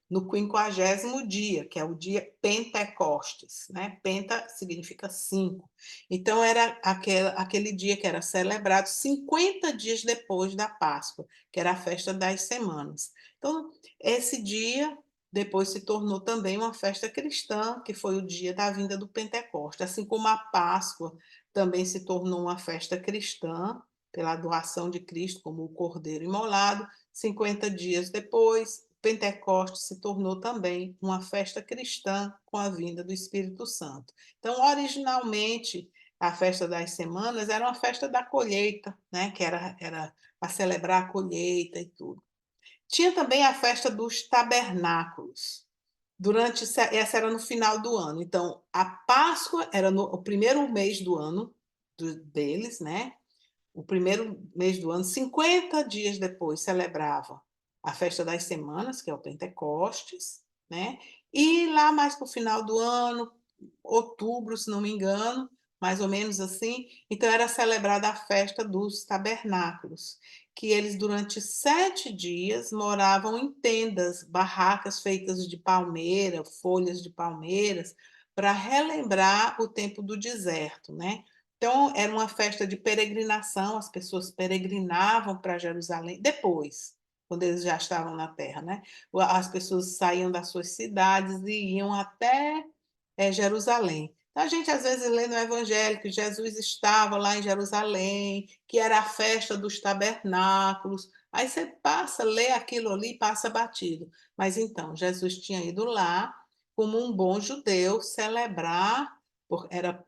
no 50º dia, que é o dia Pentecostes, né? Penta significa 5. Então era aquele dia que era celebrado 50 dias depois da Páscoa, que era a festa das semanas. Então, esse dia depois se tornou também uma festa cristã, que foi o dia da vinda do Pentecostes, assim como a Páscoa também se tornou uma festa cristã, pela doação de Cristo como o Cordeiro imolado. 50 dias depois, Pentecostes se tornou também uma festa cristã com a vinda do Espírito Santo. Então, originalmente, a festa das semanas era uma festa da colheita, né? Que era para celebrar a colheita e tudo. Tinha também a festa dos tabernáculos. Essa era no final do ano. Então, a Páscoa era no primeiro mês do ano deles, né? O primeiro mês do ano, 50 dias depois, celebrava a festa das semanas, que é o Pentecostes, né? E lá mais para o final do ano, outubro, se não me engano, mais ou menos assim, então era celebrada a festa dos tabernáculos, que eles durante 7 dias moravam em tendas, barracas feitas de palmeira, folhas de palmeiras, para relembrar o tempo do deserto, né? Então, era uma festa de peregrinação, as pessoas peregrinavam para Jerusalém depois, quando eles já estavam na terra, né? As pessoas saíam das suas cidades e iam até Jerusalém. Então, a gente às vezes lê no Evangelho que Jesus estava lá em Jerusalém, que era a festa dos tabernáculos. Aí você passa, lê aquilo ali, passa batido. Mas então, Jesus tinha ido lá, como um bom judeu, celebrar,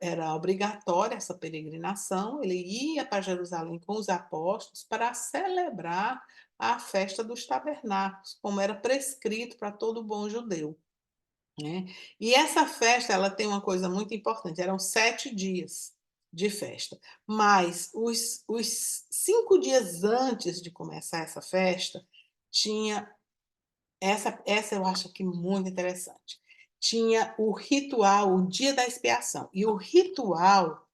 era obrigatória essa peregrinação, ele ia para Jerusalém com os apóstolos para celebrar a festa dos tabernáculos, como era prescrito para todo bom judeu, né? E essa festa, ela tem uma coisa muito importante, eram 7 dias de festa, mas os 5 dias antes de começar essa festa, tinha essa eu acho que muito interessante, tinha o ritual, o dia da expiação, e o ritual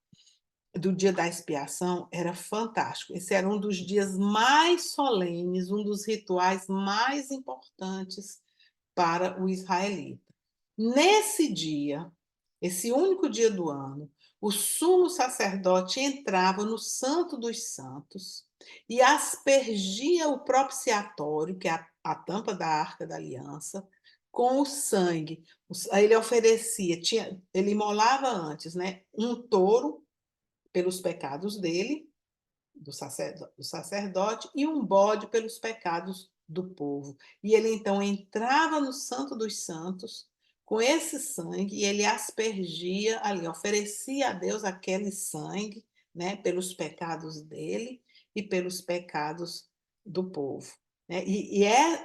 do dia da expiação era fantástico, esse era um dos dias mais solenes, um dos rituais mais importantes para o israelita. Nesse dia, esse único dia do ano, o sumo sacerdote entrava no Santo dos Santos e aspergia o propiciatório, que é a tampa da Arca da Aliança, com o sangue. Ele oferecia, ele imolava antes, né, um touro pelos pecados dele, do sacerdote, e um bode pelos pecados do povo. E ele então entrava no Santo dos Santos com esse sangue e ele aspergia ali, oferecia a Deus aquele sangue, né, pelos pecados dele e pelos pecados do povo, né?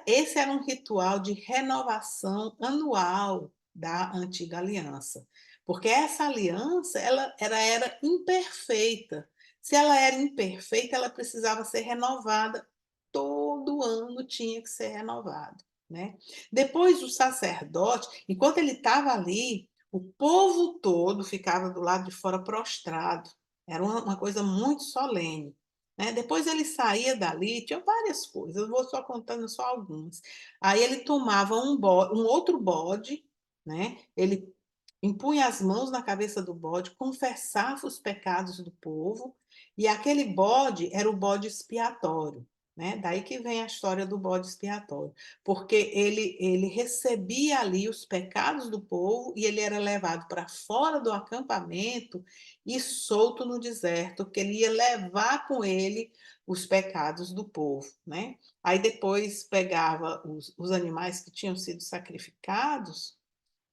Esse era um ritual de renovação anual da antiga aliança, porque essa aliança era imperfeita. Se ela era imperfeita, ela precisava ser renovada. Todo ano tinha que ser renovado, né? Depois o sacerdote, enquanto ele estava ali, o povo todo ficava do lado de fora prostrado. Era uma coisa muito solene, né? Depois ele saía dali, tinha várias coisas, eu vou só contando só algumas. Aí ele tomava um outro bode, né? Ele impunha as mãos na cabeça do bode, confessava os pecados do povo, e aquele bode era o bode expiatório, né? Daí que vem a história do bode expiatório, porque ele recebia ali os pecados do povo e ele era levado para fora do acampamento e solto no deserto, porque ele ia levar com ele os pecados do povo, né? Aí depois pegava os animais que tinham sido sacrificados,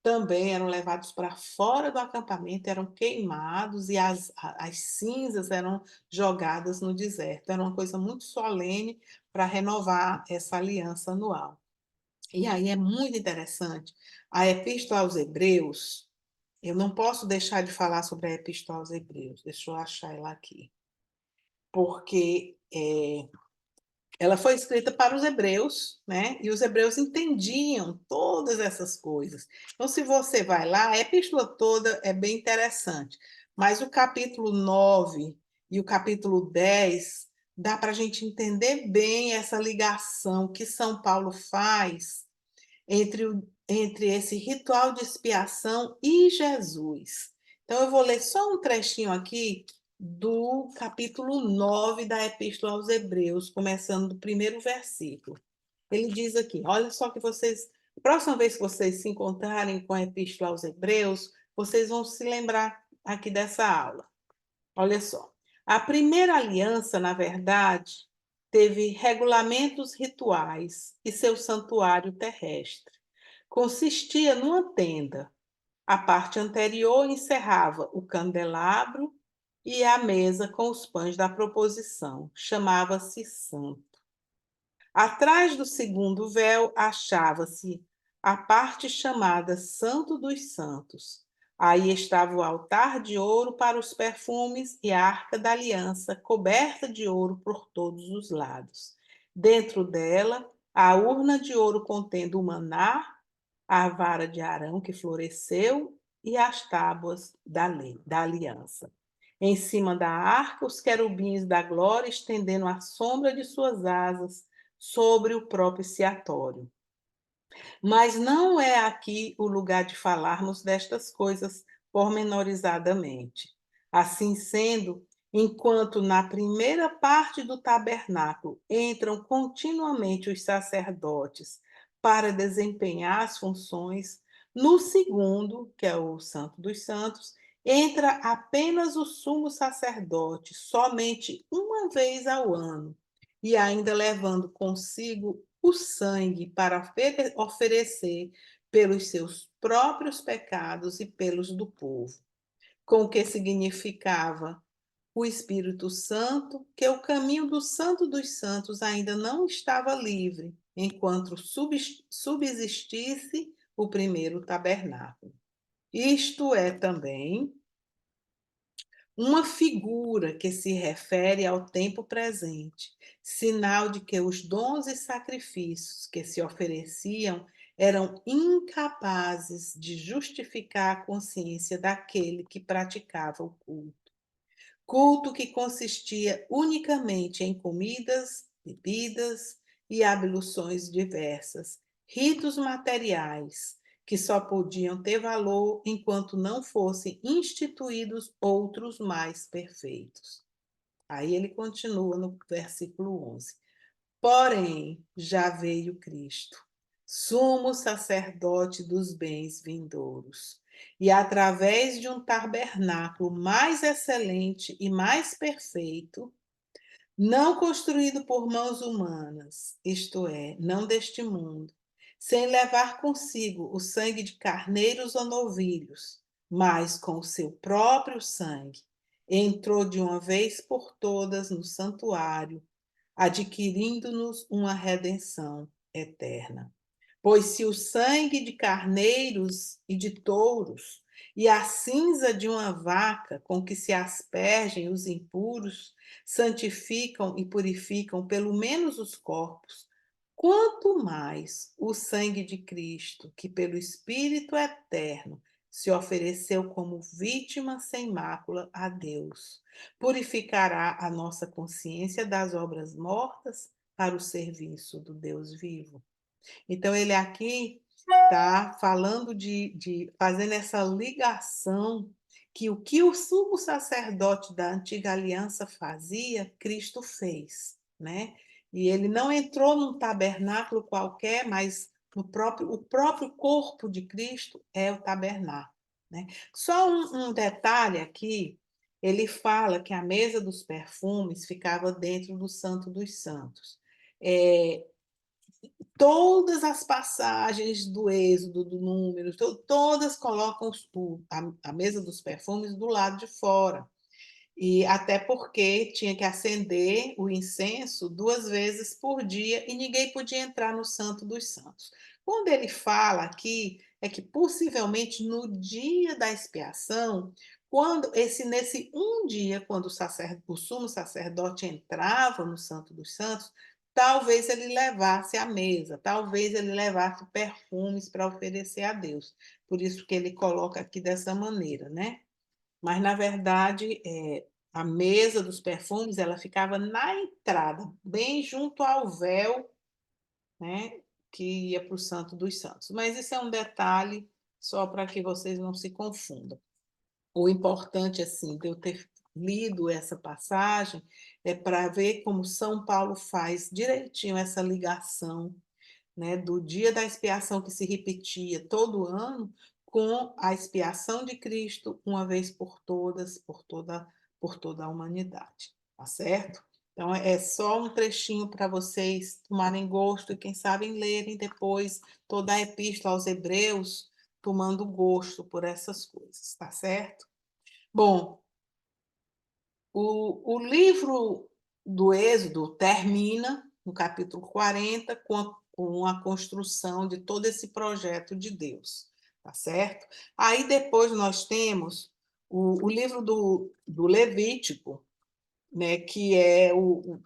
também eram levados para fora do acampamento, eram queimados e as cinzas eram jogadas no deserto. Era uma coisa muito solene para renovar essa aliança anual. E aí é muito interessante. A Epístola aos Hebreus, Eu não posso deixar de falar sobre a Epístola aos Hebreus, deixa eu achar ela aqui, porque ela foi escrita para os hebreus, né? E os hebreus entendiam todas essas coisas. Então, se você vai lá, a epístola toda é bem interessante, mas o capítulo 9 e o capítulo 10 dá para a gente entender bem essa ligação que São Paulo faz entre esse ritual de expiação e Jesus. Então, eu vou ler só um trechinho aqui do capítulo 9 da Epístola aos Hebreus, começando do primeiro versículo. Ele diz aqui, olha só que vocês, próxima vez que vocês se encontrarem com a Epístola aos Hebreus, vocês vão se lembrar aqui dessa aula. Olha só. A primeira aliança, na verdade, teve regulamentos rituais e seu santuário terrestre. Consistia numa tenda. A parte anterior encerrava o candelabro e a mesa com os pães da proposição. Chamava-se santo. Atrás do segundo véu achava-se a parte chamada Santo dos Santos. Aí estava o altar de ouro para os perfumes e a arca da aliança, coberta de ouro por todos os lados. Dentro dela, a urna de ouro contendo o maná, a vara de Arão que floresceu e as tábuas da lei, da aliança. Em cima da arca, os querubins da glória estendendo a sombra de suas asas sobre o propiciatório. Mas não é aqui o lugar de falarmos destas coisas pormenorizadamente. Assim sendo, enquanto na primeira parte do tabernáculo entram continuamente os sacerdotes para desempenhar as funções, no segundo, que é o Santo dos Santos, entra apenas o sumo sacerdote, somente uma vez ao ano, e ainda levando consigo o sangue para oferecer pelos seus próprios pecados e pelos do povo, com o que significava o Espírito Santo, que o caminho do Santo dos Santos ainda não estava livre, enquanto subsistisse o primeiro tabernáculo. Isto é também uma figura que se refere ao tempo presente, sinal de que os dons e sacrifícios que se ofereciam eram incapazes de justificar a consciência daquele que praticava o culto. Culto que consistia unicamente em comidas, bebidas e abluções diversas, ritos materiais, que só podiam ter valor enquanto não fossem instituídos outros mais perfeitos. Aí ele continua no versículo 11. Porém, já veio Cristo, sumo sacerdote dos bens vindouros, e através de um tabernáculo mais excelente e mais perfeito, não construído por mãos humanas, isto é, não deste mundo, sem levar consigo o sangue de carneiros ou novilhos, mas com o seu próprio sangue, entrou de uma vez por todas no santuário, adquirindo-nos uma redenção eterna. Pois se o sangue de carneiros e de touros e a cinza de uma vaca com que se aspergem os impuros santificam e purificam pelo menos os corpos, quanto mais o sangue de Cristo, que pelo Espírito eterno se ofereceu como vítima sem mácula a Deus, purificará a nossa consciência das obras mortas para o serviço do Deus vivo. Então, ele aqui está falando fazendo essa ligação que o sumo sacerdote da antiga aliança fazia, Cristo fez, né? E ele não entrou num tabernáculo qualquer, mas o próprio corpo de Cristo é o tabernáculo, né? Só um detalhe aqui, ele fala que a mesa dos perfumes ficava dentro do Santo dos Santos. Todas as passagens do Êxodo, do Número, todas colocam a mesa dos perfumes do lado de fora. E até porque tinha que acender o incenso 2 vezes por dia e ninguém podia entrar no Santo dos Santos. Quando ele fala aqui, é que possivelmente no dia da expiação, quando nesse um dia, quando o sumo sacerdote entrava no Santo dos Santos, talvez ele levasse à mesa, talvez ele levasse perfumes para oferecer a Deus. Por isso que ele coloca aqui dessa maneira, né? Mas, na verdade, a mesa dos perfumes ela ficava na entrada, bem junto ao véu, né, que ia para o Santo dos Santos. Mas isso é um detalhe só para que vocês não se confundam. O importante, assim, de eu ter lido essa passagem é para ver como São Paulo faz direitinho essa ligação, né, do dia da expiação que se repetia todo ano com a expiação de Cristo uma vez por todas, por toda a humanidade, tá certo? Então é só um trechinho para vocês tomarem gosto e quem sabe lerem depois toda a epístola aos Hebreus, tomando gosto por essas coisas, tá certo? Bom, o livro do Êxodo termina no capítulo 40 com a construção de todo esse projeto de Deus, tá certo? Aí depois nós temos o livro do Levítico, né, que é o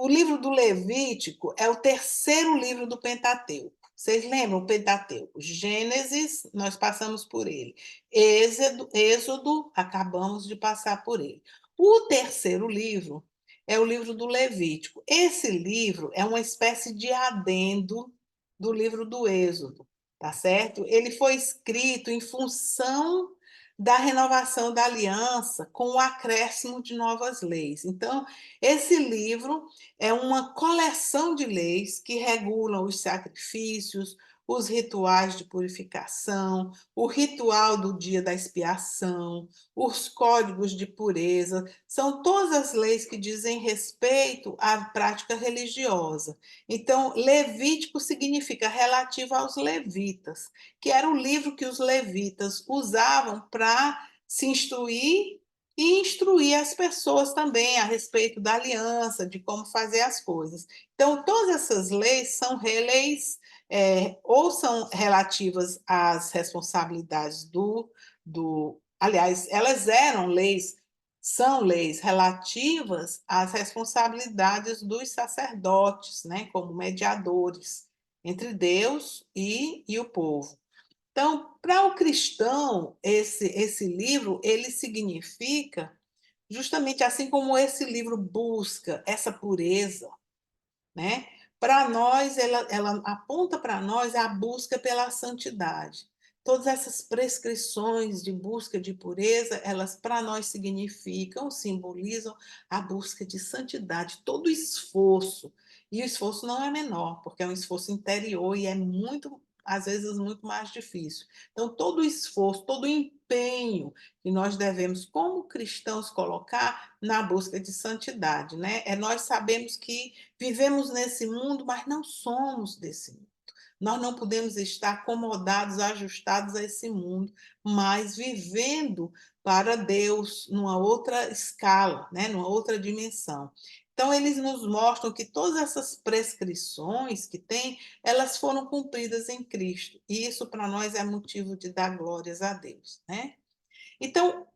livro do Levítico é o terceiro livro do Pentateuco. Vocês lembram o Pentateuco? Gênesis, nós passamos por ele. Êxodo, acabamos de passar por ele. O terceiro livro é o livro do Levítico. Esse livro é uma espécie de adendo do livro do Êxodo, tá certo? Ele foi escrito em função da renovação da aliança com o acréscimo de novas leis. Então, esse livro é uma coleção de leis que regulam os sacrifícios, os rituais de purificação, o ritual do dia da expiação, os códigos de pureza. São todas as leis que dizem respeito à prática religiosa. Então, Levítico significa relativo aos levitas, que era o livro que os levitas usavam para se instruir e instruir as pessoas também a respeito da aliança, de como fazer as coisas. Então, todas essas leis são leis ou são relativas às responsabilidades aliás, elas eram leis, são leis relativas às responsabilidades dos sacerdotes, né, como mediadores entre Deus e o povo. Então, para o cristão, esse livro, ele significa justamente assim como esse livro busca essa pureza, né? Para nós, ela aponta para nós a busca pela santidade. Todas essas prescrições de busca de pureza, elas para nós significam, simbolizam a busca de santidade, todo o esforço. E o esforço não é menor, porque é um esforço interior e é muito, às vezes, muito mais difícil. Então, todo o esforço, todo o empenho que nós devemos, como cristãos, colocar na busca de santidade, né? Nós sabemos que vivemos nesse mundo, mas não somos desse mundo. Nós não podemos estar acomodados, ajustados a esse mundo, mas vivendo para Deus numa outra escala, né? Numa outra dimensão. Então, eles nos mostram que todas essas prescrições que tem, elas foram cumpridas em Cristo. E isso, para nós, é motivo de dar glórias a Deus, né? Então,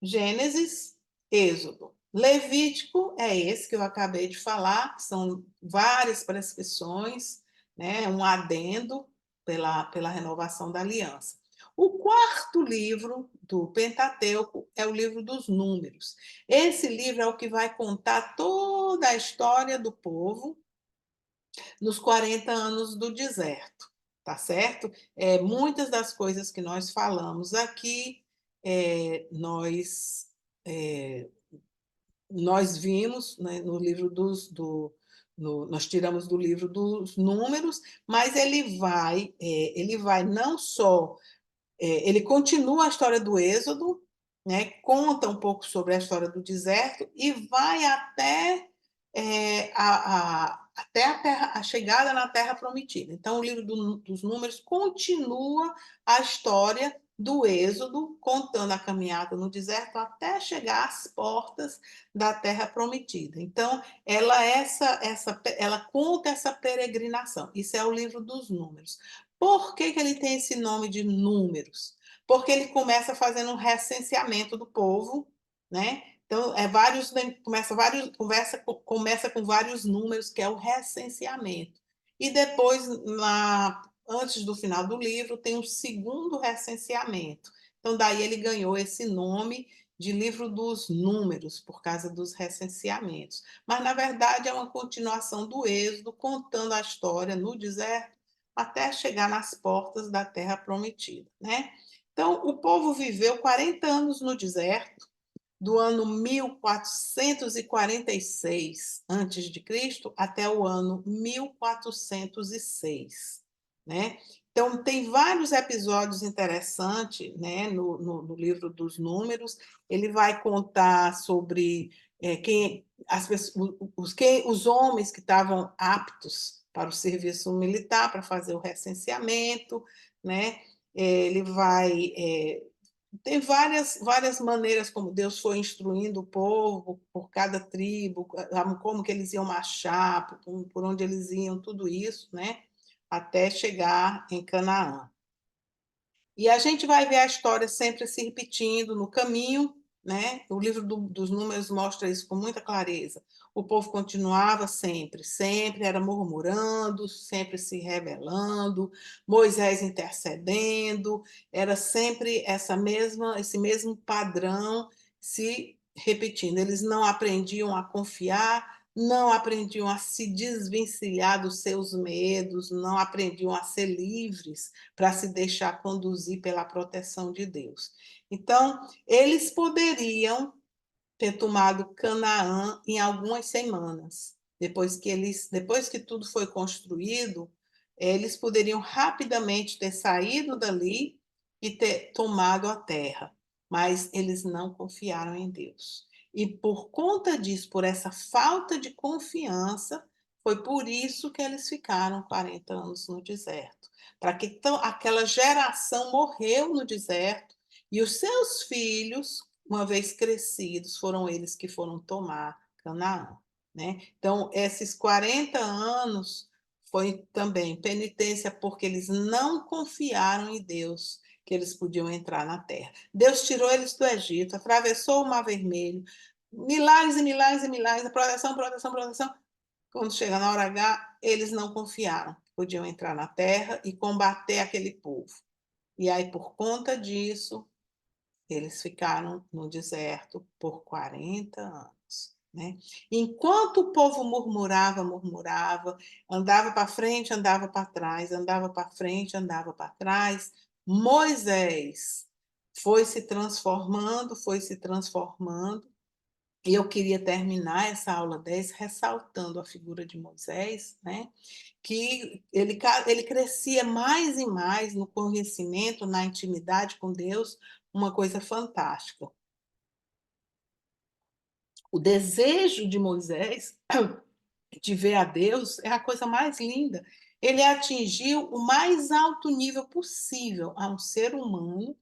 Gênesis, Êxodo. Levítico é esse que eu acabei de falar, são várias prescrições, né, um adendo pela renovação da aliança. O quarto livro do Pentateuco é o livro dos Números. Esse livro é o que vai contar toda a história do povo nos 40 anos do deserto, tá certo? Muitas das coisas que nós falamos aqui, é, nós vimos, né, no livro nós tiramos do livro dos Números, mas ele vai não só ele continua a história do Êxodo, né, conta um pouco sobre a história do deserto e vai até, até a chegada na Terra Prometida. Então, o livro dos Números continua a história do Êxodo, contando a caminhada no deserto até chegar às portas da Terra Prometida. Então, ela conta essa peregrinação. Isso é o livro dos Números. Por que que ele tem esse nome de números? Porque ele começa fazendo um recenseamento do povo, né? Então, começa com vários números, que é o recenseamento. E depois, antes do final do livro, tem um segundo recenseamento. Então, daí ele ganhou esse nome de livro dos números, por causa dos recenseamentos. Mas, na verdade, é uma continuação do Êxodo, contando a história no deserto, até chegar nas portas da terra prometida, né? Então, o povo viveu 40 anos no deserto, do ano 1446 a.C. até o ano 1406, né? Então, tem vários episódios interessantes, né, no livro dos Números. Ele vai contar sobre os homens que estavam aptos para o serviço militar, para fazer o recenseamento, né? Ele vai tem várias maneiras como Deus foi instruindo o povo, por cada tribo, como que eles iam marchar, por onde eles iam, tudo isso, né? Até chegar em Canaã. E a gente vai ver a história sempre se repetindo no caminho, né? O livro dos Números mostra isso com muita clareza. O povo continuava sempre era murmurando, sempre se rebelando, Moisés intercedendo, era sempre esse mesmo padrão se repetindo. Eles não aprendiam a confiar, não aprendiam a se desvencilhar dos seus medos, não aprendiam a ser livres para se deixar conduzir pela proteção de Deus. Então, eles poderiam ter tomado Canaã em algumas semanas. Depois que tudo foi construído, eles poderiam rapidamente ter saído dali e ter tomado a terra, mas eles não confiaram em Deus. E por conta disso, por essa falta de confiança, foi por isso que eles ficaram 40 anos no deserto. Para que então, aquela geração morreu no deserto e os seus filhos, uma vez crescidos, foram eles que foram tomar Canaã, né? Então, esses 40 anos foi também penitência porque eles não confiaram em Deus que eles podiam entrar na terra. Deus tirou eles do Egito, atravessou o Mar Vermelho, milagres e milagres e milagres, proteção, proteção, proteção. Quando chega na hora H, eles não confiaram que podiam entrar na terra e combater aquele povo. E aí, por conta disso, eles ficaram no deserto por 40 anos. Né? Enquanto o povo murmurava, andava para frente, andava para trás, andava para frente, andava para trás, Moisés foi se transformando, e eu queria terminar essa aula 10 ressaltando a figura de Moisés, né? Que ele crescia mais e mais no conhecimento, na intimidade com Deus, uma coisa fantástica. O desejo de Moisés de ver a Deus é a coisa mais linda. Ele atingiu o mais alto nível possível a um ser humano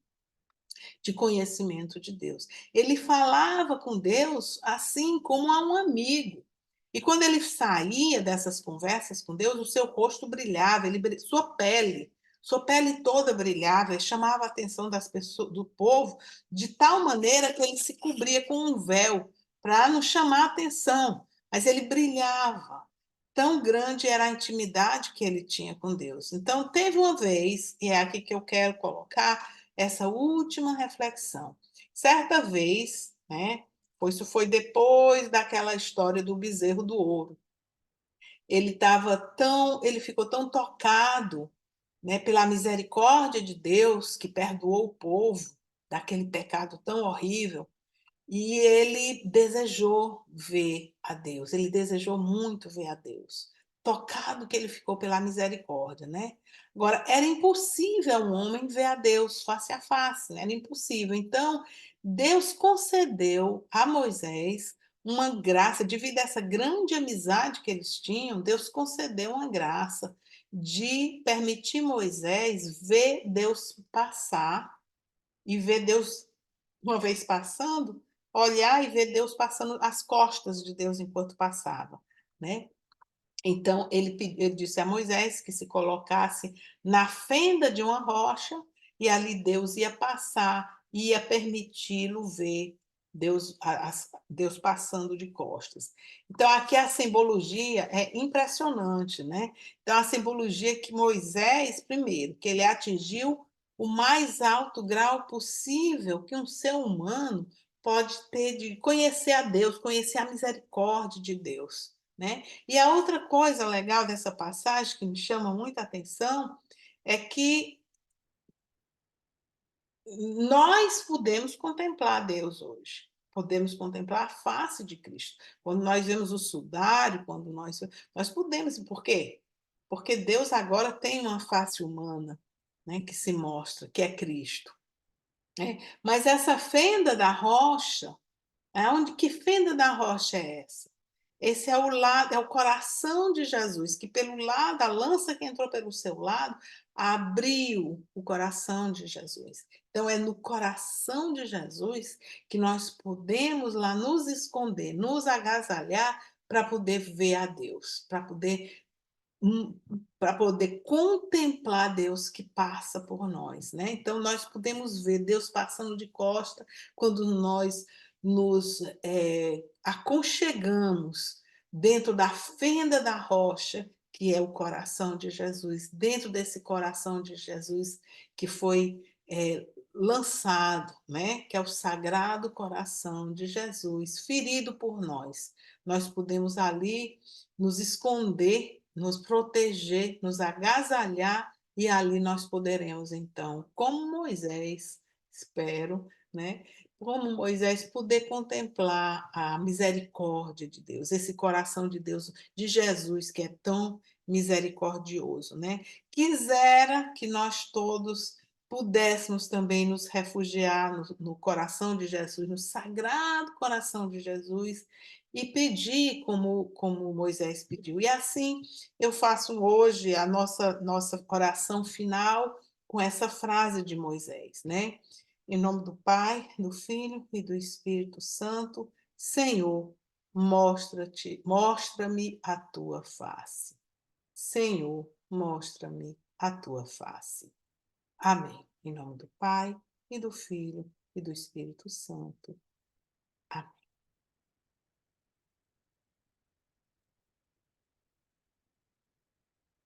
de conhecimento de Deus. Ele falava com Deus assim como a um amigo. E quando ele saía dessas conversas com Deus, o seu rosto brilhava, sua pele toda brilhava, e chamava a atenção das pessoas, do povo, de tal maneira que ele se cobria com um véu para não chamar atenção, mas ele brilhava. Tão grande era a intimidade que ele tinha com Deus. Então, teve uma vez, e é aqui que eu quero colocar essa última reflexão. Certa vez, né, isso foi depois daquela história do bezerro do ouro. Ele ficou tão tocado, né, pela misericórdia de Deus que perdoou o povo daquele pecado tão horrível, e ele desejou ver a Deus, ele desejou muito ver a Deus. Tocado que ele ficou pela misericórdia, né? Agora, era impossível um homem ver a Deus face a face, né? Era impossível. Então, Deus concedeu a Moisés uma graça, devido a essa grande amizade que eles tinham, Deus concedeu uma graça de permitir Moisés ver Deus passar e ver Deus uma vez passando, olhar e ver Deus passando as costas de Deus enquanto passava, né? Então ele disse a Moisés que se colocasse na fenda de uma rocha, e ali Deus ia passar, ia permiti-lo ver Deus passando de costas. Então aqui a simbologia é impressionante, né. Então a simbologia é que Moisés, primeiro, que ele atingiu o mais alto grau possível que um ser humano pode ter de conhecer a Deus, conhecer a misericórdia de Deus, né. E a outra coisa legal dessa passagem, que me chama muita atenção, é que nós podemos contemplar Deus hoje. Podemos contemplar a face de Cristo. Quando nós vemos o sudário, quando nós podemos. Por quê? Porque Deus agora tem uma face humana, né, que se mostra, que é Cristo, né. Mas essa fenda da rocha, aonde que fenda da rocha é essa? Esse é o lado, é o coração de Jesus, que pelo lado, a lança que entrou pelo seu lado, abriu o coração de Jesus. Então é no coração de Jesus que nós podemos lá nos esconder, nos agasalhar para poder ver a Deus, para poder contemplar Deus que passa por nós, né. Então nós podemos ver Deus passando de costa quando nós nos, aconchegamos dentro da fenda da rocha, que é o coração de Jesus, dentro desse coração de Jesus que foi, lançado, né, que é o sagrado coração de Jesus, ferido por nós. Nós podemos ali nos esconder, nos proteger, nos agasalhar, e ali nós poderemos então, como Moisés, espero, né, como Moisés, poder contemplar a misericórdia de Deus, esse coração de Deus, de Jesus, que é tão misericordioso, né. Quisera que nós todos pudéssemos também nos refugiar no coração de Jesus, no sagrado coração de Jesus, e pedir como Moisés pediu. E assim eu faço hoje a nossa oração final com essa frase de Moisés, né. Em nome do Pai, do Filho e do Espírito Santo, Senhor, mostra-me a tua face. Senhor, mostra-me a tua face. Amém. Em nome do Pai, e do Filho, e do Espírito Santo.